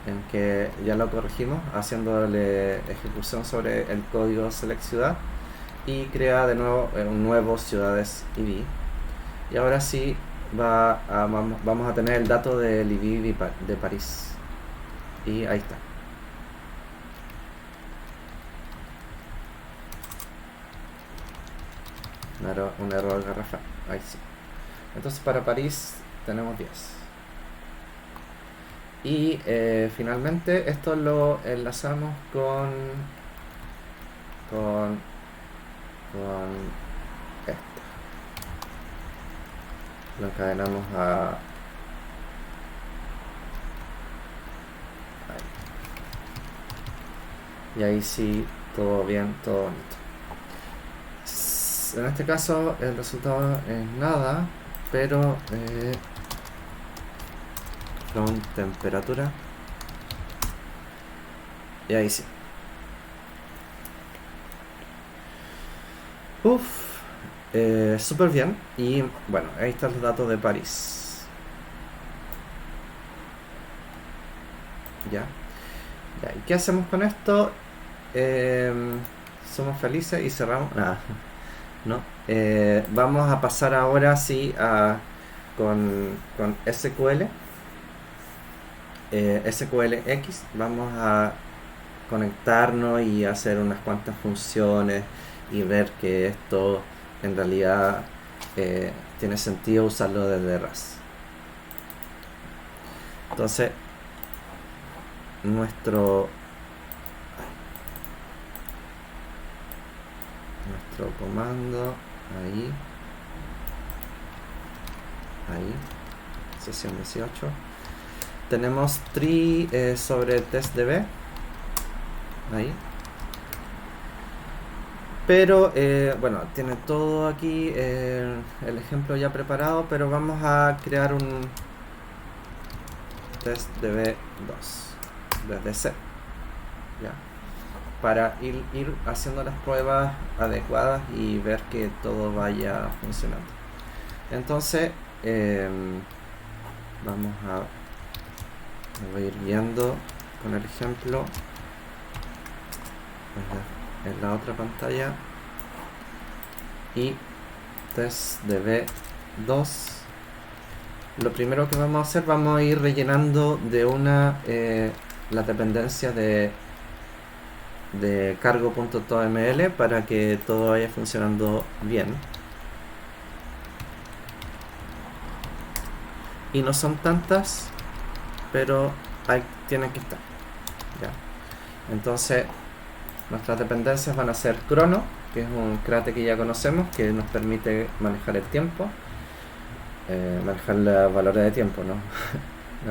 en que ya lo corregimos haciéndole ejecución sobre el código select ciudad y crea de nuevo un nuevo Ciudades IV. Y ahora sí vamos a tener el dato del IV de París. Y ahí está. Un error garrafal. Ahí sí. Entonces para París tenemos 10. Y finalmente esto lo enlazamos con esto. Lo encadenamos a ahí. Y ahí sí, todo bien, todo bonito. En este caso el resultado es nada, pero con temperatura. Y ahí sí. Súper bien. Y bueno, ahí están los datos de París. Ya. ¿Y qué hacemos con esto? Somos felices y cerramos. Nada. ¿No? Vamos a pasar ahora sí con SQL. SQLX. Vamos a conectarnos y hacer unas cuantas funciones y ver que esto en realidad tiene sentido usarlo desde RAS. Entonces nuestro comando ahí sesión 18 tenemos tree sobre testdb ahí, pero bueno, tiene todo aquí el ejemplo ya preparado, pero vamos a crear un testdb2 desde cero, ya, para ir haciendo las pruebas adecuadas y ver que todo vaya funcionando. Entonces voy a ir guiando con el ejemplo en la otra pantalla. Y testdb2, lo primero que vamos a hacer, vamos a ir rellenando de la dependencia de cargo.toml para que todo vaya funcionando bien. Y no son tantas, pero tienen que estar, ¿ya? Entonces nuestras dependencias van a ser Chrono, que es un crate que ya conocemos, que nos permite manejar el tiempo, manejar los valores de tiempo, no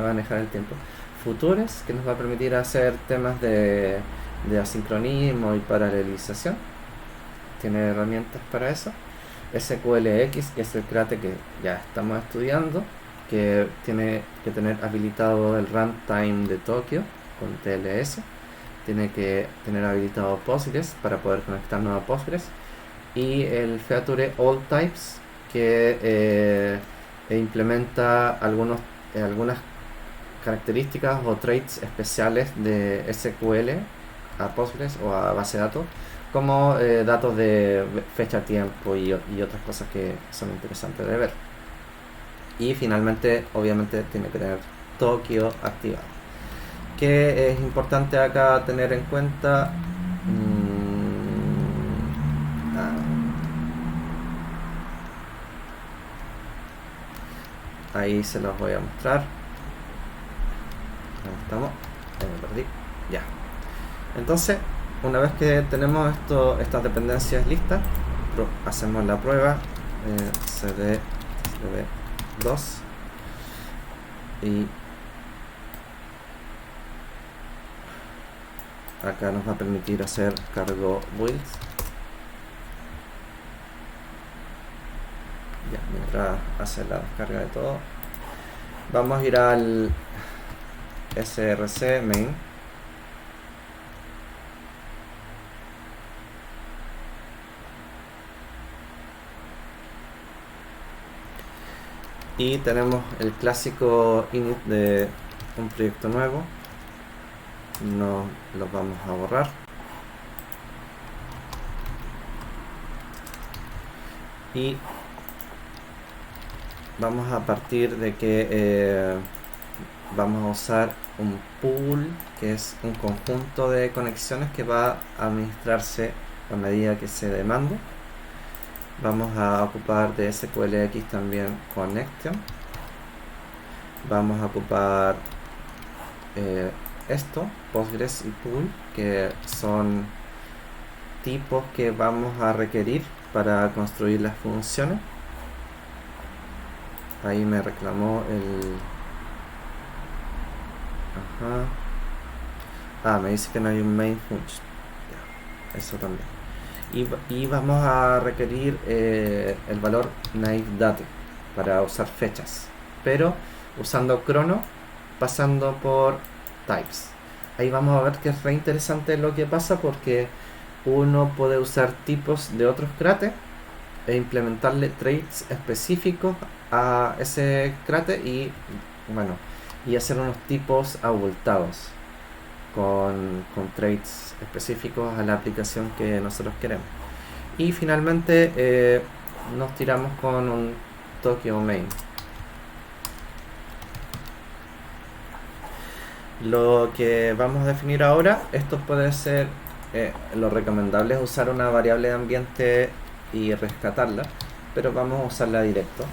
manejar el tiempo. Futures, que nos va a permitir hacer temas de asincronismo y paralelización, tiene herramientas para eso. SQLX, que es el crate que ya estamos estudiando, que tiene que tener habilitado el runtime de Tokio con TLS, tiene que tener habilitado Postgres para poder conectarnos a Postgres, y el feature all types, que implementa algunas características o traits especiales de SQL a Postgres o a base de datos, como datos de fecha, tiempo y otras cosas que son interesantes de ver. Y finalmente, obviamente, tiene que tener Tokio activado. Que es importante acá tener en cuenta. Ahí se los voy a mostrar. Ahí estamos. Ahí me perdí. Ya. Entonces, una vez que tenemos estas dependencias listas, hacemos la prueba cd2 y acá nos va a permitir hacer cargo build. Ya, mientras hace la descarga de todo, vamos a ir al src main. Y tenemos el clásico init de un proyecto nuevo. No lo vamos a borrar. Y vamos a partir de que vamos a usar un pool, que es un conjunto de conexiones que va a administrarse a medida que se demande. Vamos a ocupar de SQLX también connection. Vamos a ocupar esto, Postgres y pool, que son tipos que vamos a requerir para construir las funciones. Ahí me reclamó el... me dice que no hay un main function. Ya, eso también. Y vamos a requerir el valor naive date para usar fechas, pero usando chrono, pasando por types. Ahí vamos a ver que es re interesante lo que pasa, porque uno puede usar tipos de otros crates e implementarle traits específicos a ese crate y bueno, y hacer unos tipos abultados con traits específicos a la aplicación que nosotros queremos. Y finalmente nos tiramos con un Tokyo main. Lo que vamos a definir ahora, esto puede ser lo recomendable es usar una variable de ambiente y rescatarla, pero vamos a usarla directo.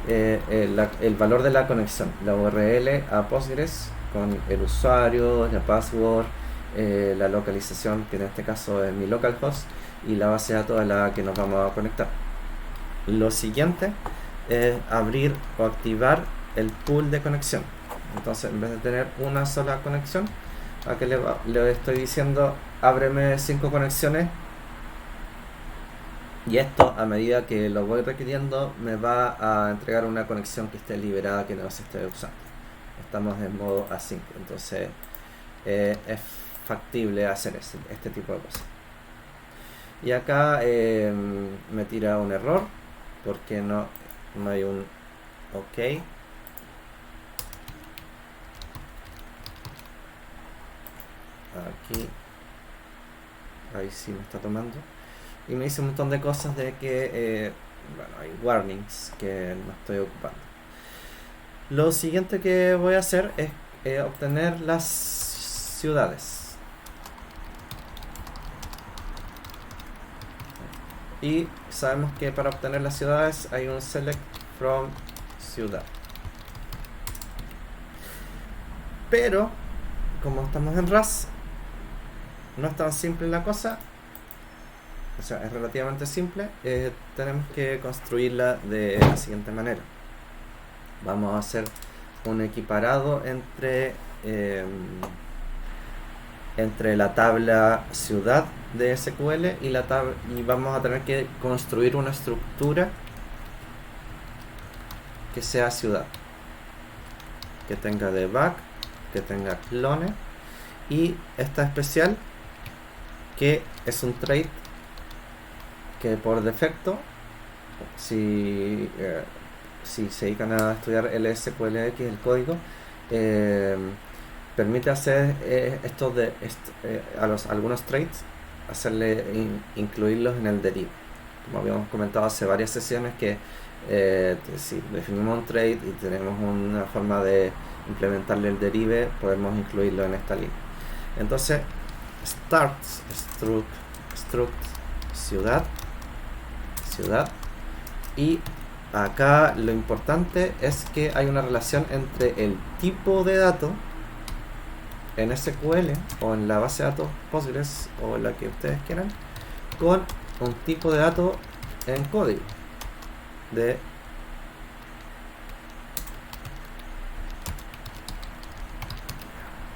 El valor de la conexión, la URL a Postgres con el usuario, la password, la localización, que en este caso es mi localhost, y la base de datos a la que nos vamos a conectar. Lo siguiente es abrir o activar el pool de conexión. Entonces, en vez de tener una sola conexión, aquí le estoy diciendo ábreme 5 conexiones, y esto, a medida que lo voy requiriendo, me va a entregar una conexión que esté liberada, que no se esté usando. Estamos en modo async, entonces es factible hacer este tipo de cosas. Y acá me tira un error porque no hay un OK. Aquí, ahí sí me está tomando. Y me dice un montón de cosas de que bueno, hay warnings que no estoy ocupando. Lo siguiente que voy a hacer es obtener las ciudades. Y sabemos que para obtener las ciudades hay un select from ciudad. Pero como estamos en RAS, no es tan simple la cosa. O sea, es relativamente simple. Tenemos que construirla de la siguiente manera. Vamos a hacer un equiparado entre la tabla ciudad de SQL y vamos a tener que construir una estructura que sea ciudad, que tenga debug, que tenga clone, y esta especial, que es un trait que por defecto, si se dedican a estudiar el SQLX, el código, permite hacer algunos traits, incluirlos en el derive. Como habíamos comentado hace varias sesiones, que si definimos un trait y tenemos una forma de implementarle el derive, podemos incluirlo en esta línea. Entonces, starts struct ciudad, y acá lo importante es que hay una relación entre el tipo de dato en SQL o en la base de datos Postgres o la que ustedes quieran, con un tipo de dato en código. de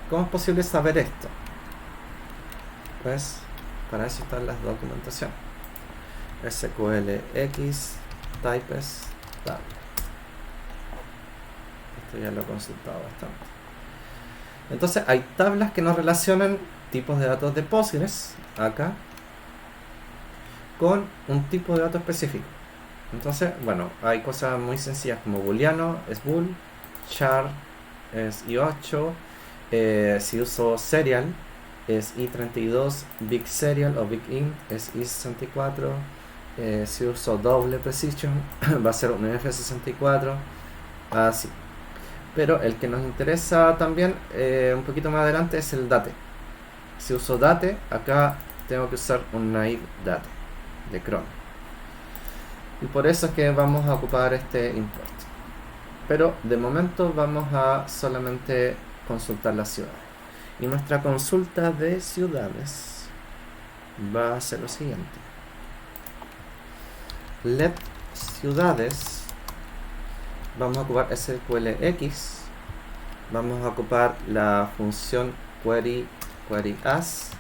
¿cómo es posible saber esto? Pues para eso están las documentaciones. SQLX types tabla. Esto ya lo he consultado bastante. Entonces hay tablas que nos relacionan tipos de datos de Postgres acá con un tipo de dato específico. Entonces, bueno, hay cosas muy sencillas como booleano es bool, char es i8, si uso serial es i32, big serial o big int es i64, si uso doble precision va a ser un f64, así. Pero el que nos interesa también un poquito más adelante es el date. Si uso date, acá tengo que usar un naive date de cron. Y por eso es que vamos a ocupar este import. Pero de momento vamos a solamente consultar las ciudades. Y nuestra consulta de ciudades va a ser lo siguiente. Let ciudades. Vamos a ocupar SQLX. Vamos a ocupar la función query as.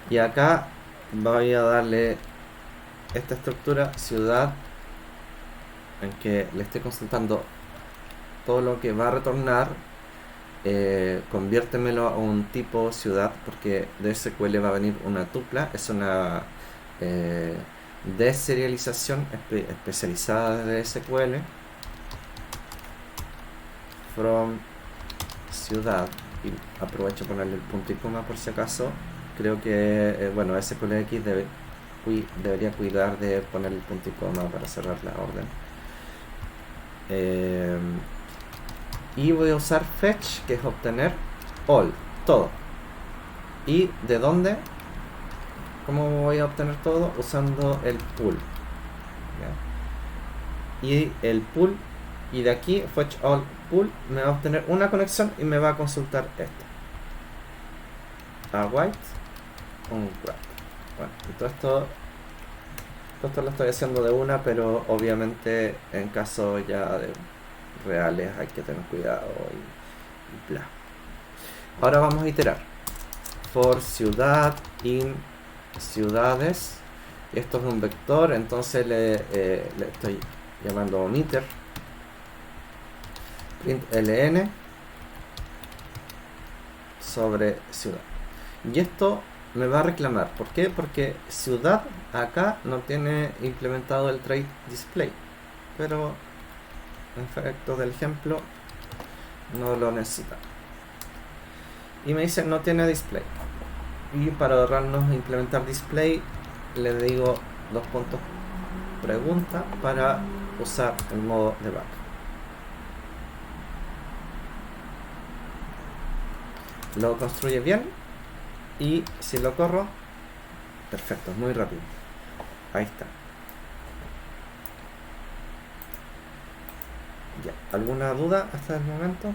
Y acá voy a darle esta estructura ciudad, en que le estoy consultando todo lo que va a retornar. Conviértemelo a un tipo ciudad, porque de SQL va a venir una tupla. Es una deserialización especializada de SQL. From ciudad, y aprovecho ponerle el punto y coma por si acaso. Creo que bueno, SQLX debería cuidar de poner el punto y coma para cerrar la orden. Y voy a usar fetch, que es obtener all, todo. ¿Y de dónde? ¿Cómo voy a obtener todo? Usando el pool. ¿Ya? Y el pool, y de aquí fetch all pool me va a obtener una conexión y me va a consultar esto. A white, un wrap. Bueno, y todo esto lo estoy haciendo de una, pero obviamente en caso ya de reales hay que tener cuidado y bla. Ahora vamos a iterar. For ciudad in ciudades. Esto es un vector, entonces le estoy llamando omitter. Print ln sobre ciudad. Y esto me va a reclamar. ¿Por qué? Porque ciudad acá no tiene implementado el trait display, pero en efecto del ejemplo no lo necesita. Y me dice no tiene display. Y para ahorrarnos implementar display, le digo dos puntos pregunta para usar el modo debug. Lo construye bien. Y si lo corro, perfecto, muy rápido. Ahí está. Ya, ¿alguna duda hasta el momento?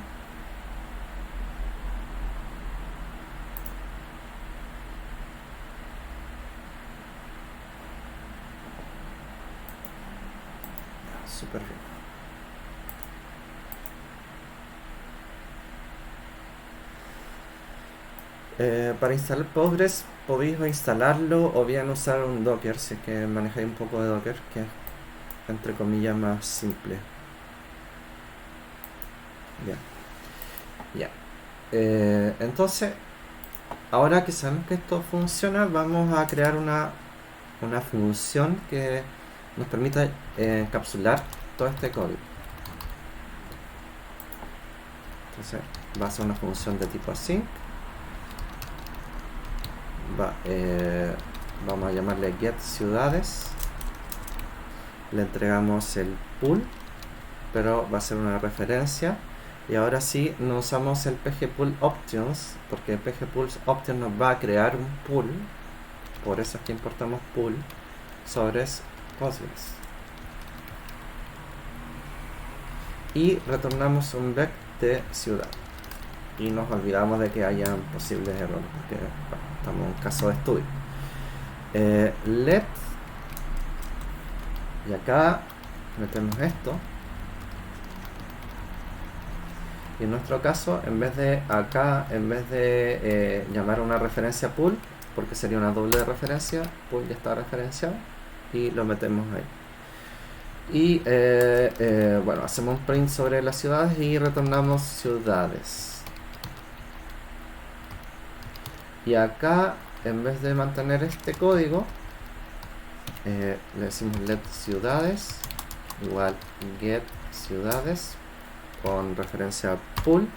Súper bien. Para instalar Postgres podéis instalarlo o bien usar un Docker, si es que manejáis un poco de Docker, que es entre comillas más simple. Ya. Entonces, ahora que sabemos que esto funciona, vamos a crear una función que nos permita encapsular todo este código. Entonces va a ser una función de tipo async. Vamos a llamarle get ciudades. Le entregamos el pool, pero va a ser una referencia. Y ahora sí, no usamos el pgpool options, porque pgpool options nos va a crear un pool. Por eso es que importamos pool sobre Postgres. Y retornamos un vec de ciudad. Y nos olvidamos de que hayan posibles errores, porque estamos en caso de estudio. Let, y acá metemos esto. Y en nuestro caso, en vez de llamar a una referencia pool, porque sería una doble referencia, pool ya está referenciado y lo metemos ahí. Y bueno, hacemos un print sobre las ciudades y retornamos ciudades. Y acá, en vez de mantener este código, le decimos let ciudades igual get ciudades con referencia a pool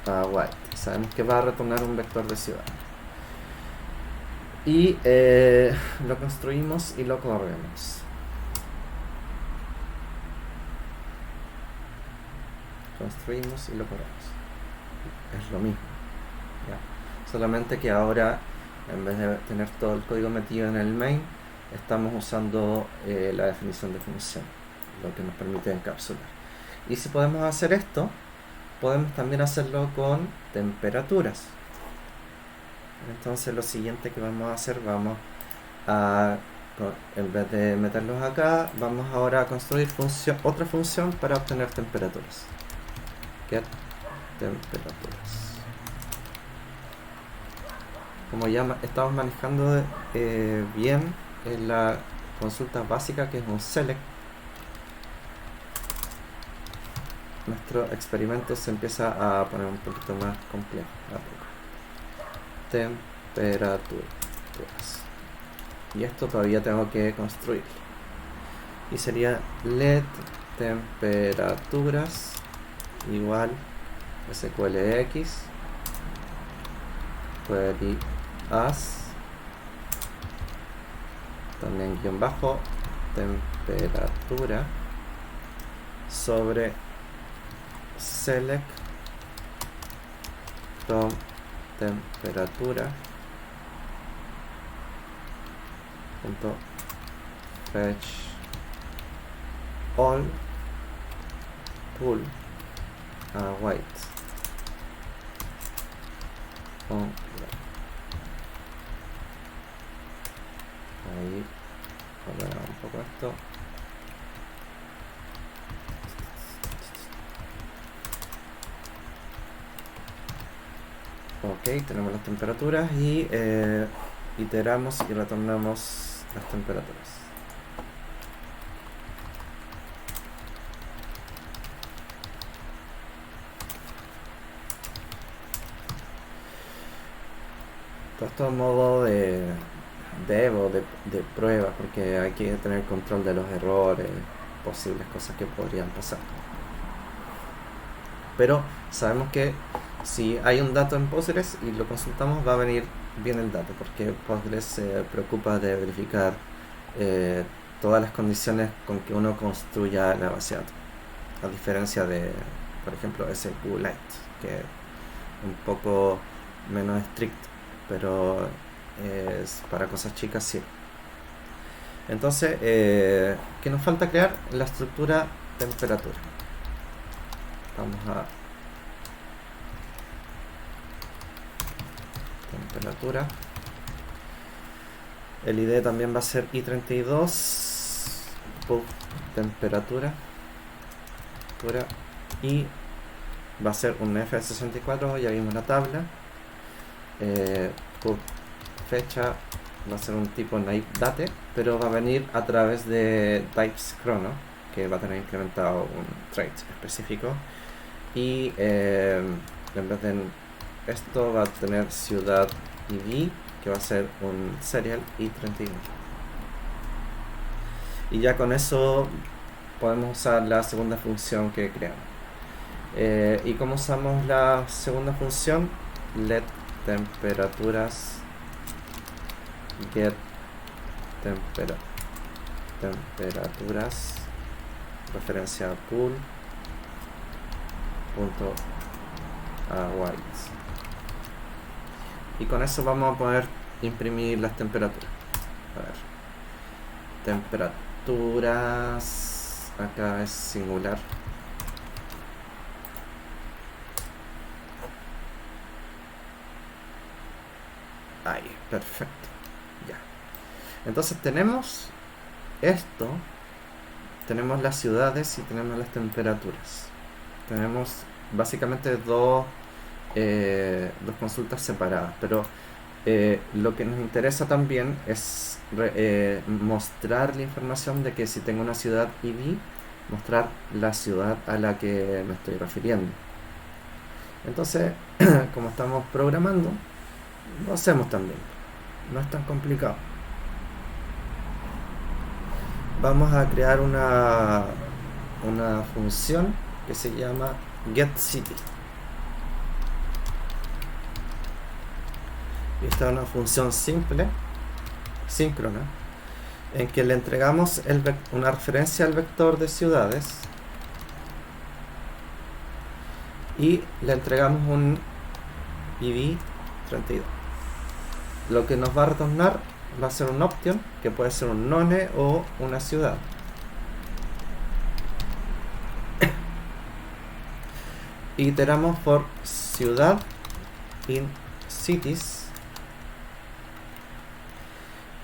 a white. Sabemos que va a retornar un vector de ciudad. Y lo construimos y lo corremos. Construimos y lo corremos. Es lo mismo. ¿Ya? Solamente que ahora, en vez de tener todo el código metido en el main, estamos usando la definición de función, lo que nos permite encapsular. Y si podemos hacer esto, podemos también hacerlo con temperaturas. Entonces lo siguiente que vamos a hacer, en vez de meterlos acá, vamos ahora a construir otra función para obtener temperaturas. Get temperaturas. Como ya estamos manejando bien en la consulta básica, que es un select, nuestro experimento se empieza a poner un poquito más complejo. Temperaturas. Y esto todavía tengo que construir. Y sería let temperaturas igual sqlx query as también guión bajo temperatura sobre select from temperatura punto fetch all pool a white on ahí ordenar un poco esto. Ok, tenemos las temperaturas y iteramos y retornamos las temperaturas. Todo esto es modo de demo, de prueba, porque hay que tener control de los errores, posibles cosas que podrían pasar. Pero sabemos que si hay un dato en Postgres y lo consultamos, va a venir bien el dato, porque Postgres se preocupa de verificar todas las condiciones con que uno construya la base de datos, a diferencia de, por ejemplo, SQLite, que es un poco menos estricto, pero es para cosas chicas sí. Entonces, ¿qué nos falta crear? La estructura temperatura. Vamos a temperatura. El ID también va a ser i32 temperatura y va a ser un F64, ya vimos la tabla. Fecha va a ser un tipo naive date, pero va a venir a través de types chrono, que va a tener implementado un trait específico, y en vez de esto va a tener ciudad id, que va a ser un serial i31. Y ya con eso podemos usar la segunda función que creamos. ¿Y cómo usamos la segunda función? Let temperaturas get temperaturas referencia a pool punto a white, y con eso vamos a poder imprimir las temperaturas. A ver, temperaturas, acá es singular. Ahí, perfecto. Ya. Entonces tenemos esto tenemos las ciudades y tenemos las temperaturas. Tenemos básicamente dos consultas separadas, pero lo que nos interesa también es mostrar la información de que si tengo una ciudad ID, mostrar la ciudad a la que me estoy refiriendo. Entonces, como estamos programando, lo hacemos también. No es tan complicado. Vamos a crear una función que se llama getCity. Y esta es una función simple, síncrona, en que le entregamos una referencia al vector de ciudades y le entregamos un ID 32. Lo que nos va a retornar va a ser un option, que puede ser un none o una ciudad. Iteramos por ciudad in cities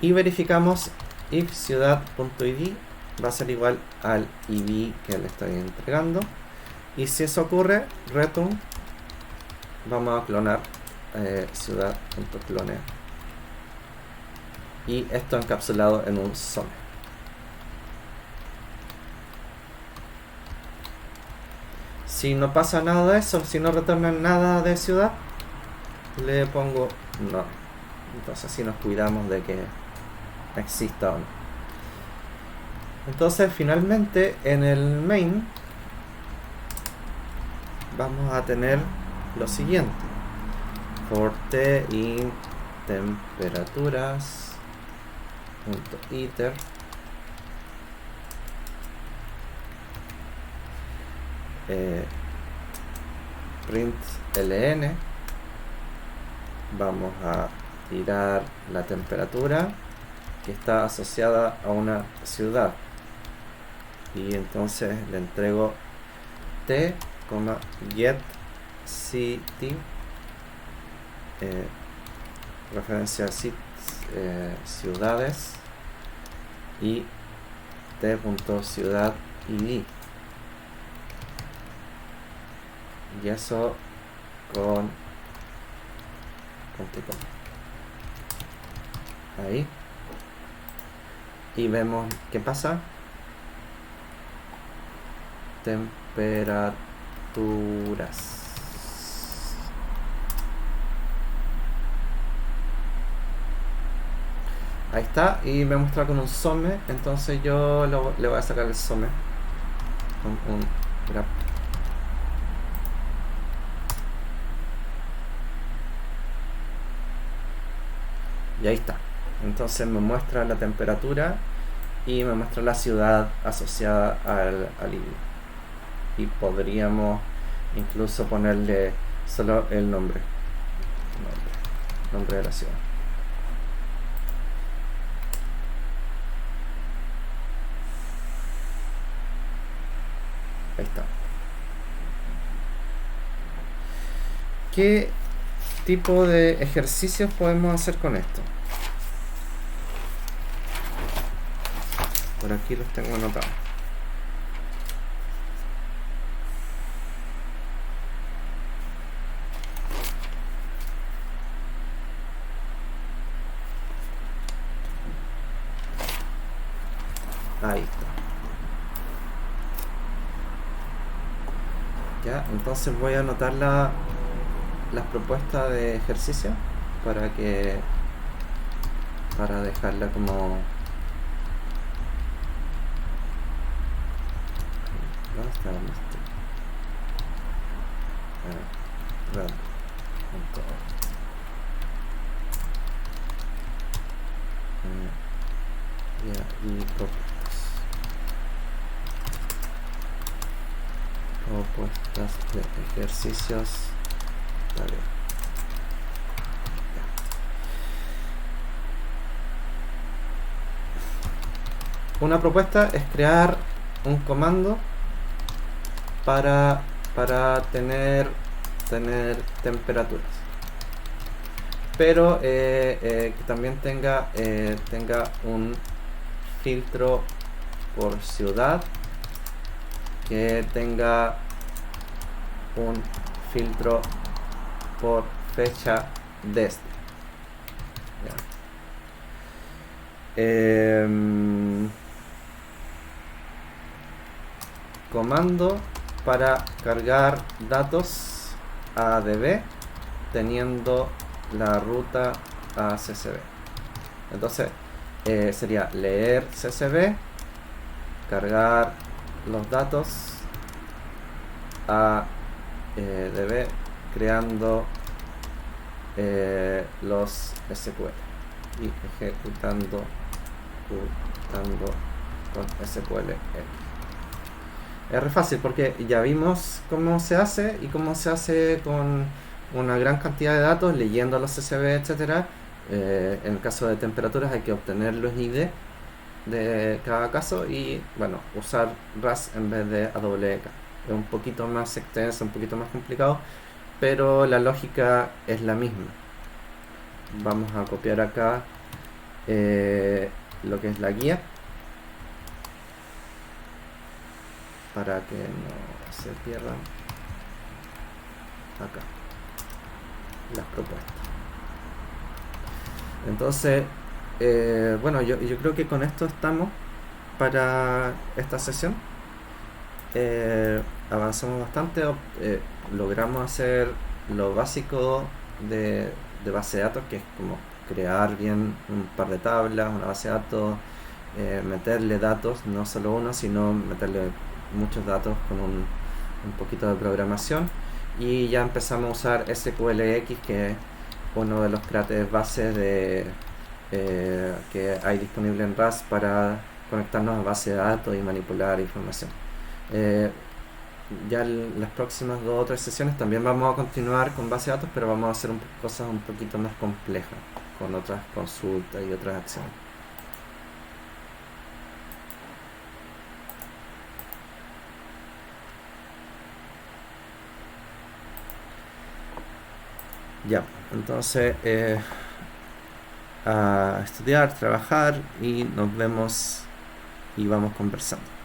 y verificamos if ciudad.id va a ser igual al id que le estoy entregando, y si eso ocurre, return, vamos a clonar ciudad.clone, y esto encapsulado en un some. Si no pasa nada de eso, si no retorna nada de ciudad, le pongo no. Entonces así nos cuidamos de que exista o no. Entonces finalmente en el main vamos a tener lo siguiente: for t in temperaturas .iter print ln, vamos a tirar la temperatura que está asociada a una ciudad, y entonces le entrego t, get city, referencia a ciudades, y t.ciudad id, y eso con ahí, y vemos qué pasa. Temperaturas, ahí está, y me muestra con un some. Entonces yo le voy a sacar el some con un grab. Y ahí está. Entonces me muestra la temperatura y me muestra la ciudad asociada al ID. Y podríamos incluso ponerle solo el nombre de la ciudad. Ahí está. ¿Qué tipo de ejercicios podemos hacer con esto? Por aquí los tengo anotados. Ahí está. Ya, entonces voy a anotar las propuestas de ejercicio para dejarla como y propuestas de ejercicios. Vale. Una propuesta es crear un comando para tener temperaturas, pero que también tenga un filtro por ciudad que tenga un filtro por fecha desde. Comando para cargar datos a DB teniendo la ruta a CSV. Entonces sería leer CSV, cargar los datos a DB creando los SQL y ejecutando con SQL. Es re fácil porque ya vimos cómo se hace y cómo se hace con una gran cantidad de datos, leyendo los CSV, etcétera. En el caso de temperaturas hay que obtener los ID de cada caso y bueno, usar RAS en vez de AWK. Es un poquito más extenso, un poquito más complicado, pero la lógica es la misma. Vamos a copiar acá lo que es la guía para que no se pierdan acá las propuestas. Entonces bueno, yo creo que con esto estamos para esta sesión. Avanzamos bastante, logramos hacer lo básico de base de datos, que es como crear bien un par de tablas, una base de datos, meterle datos, no solo uno, sino meterle muchos datos con un poquito de programación, y ya empezamos a usar SQLX, que es uno de los cráteres bases que hay disponible en RAS para conectarnos a base de datos y manipular información. Ya en las próximas 2 o 3 sesiones también vamos a continuar con base de datos, pero vamos a hacer cosas un poquito más complejas, con otras consultas y otras acciones. Ya, entonces a estudiar, trabajar, y nos vemos y vamos conversando.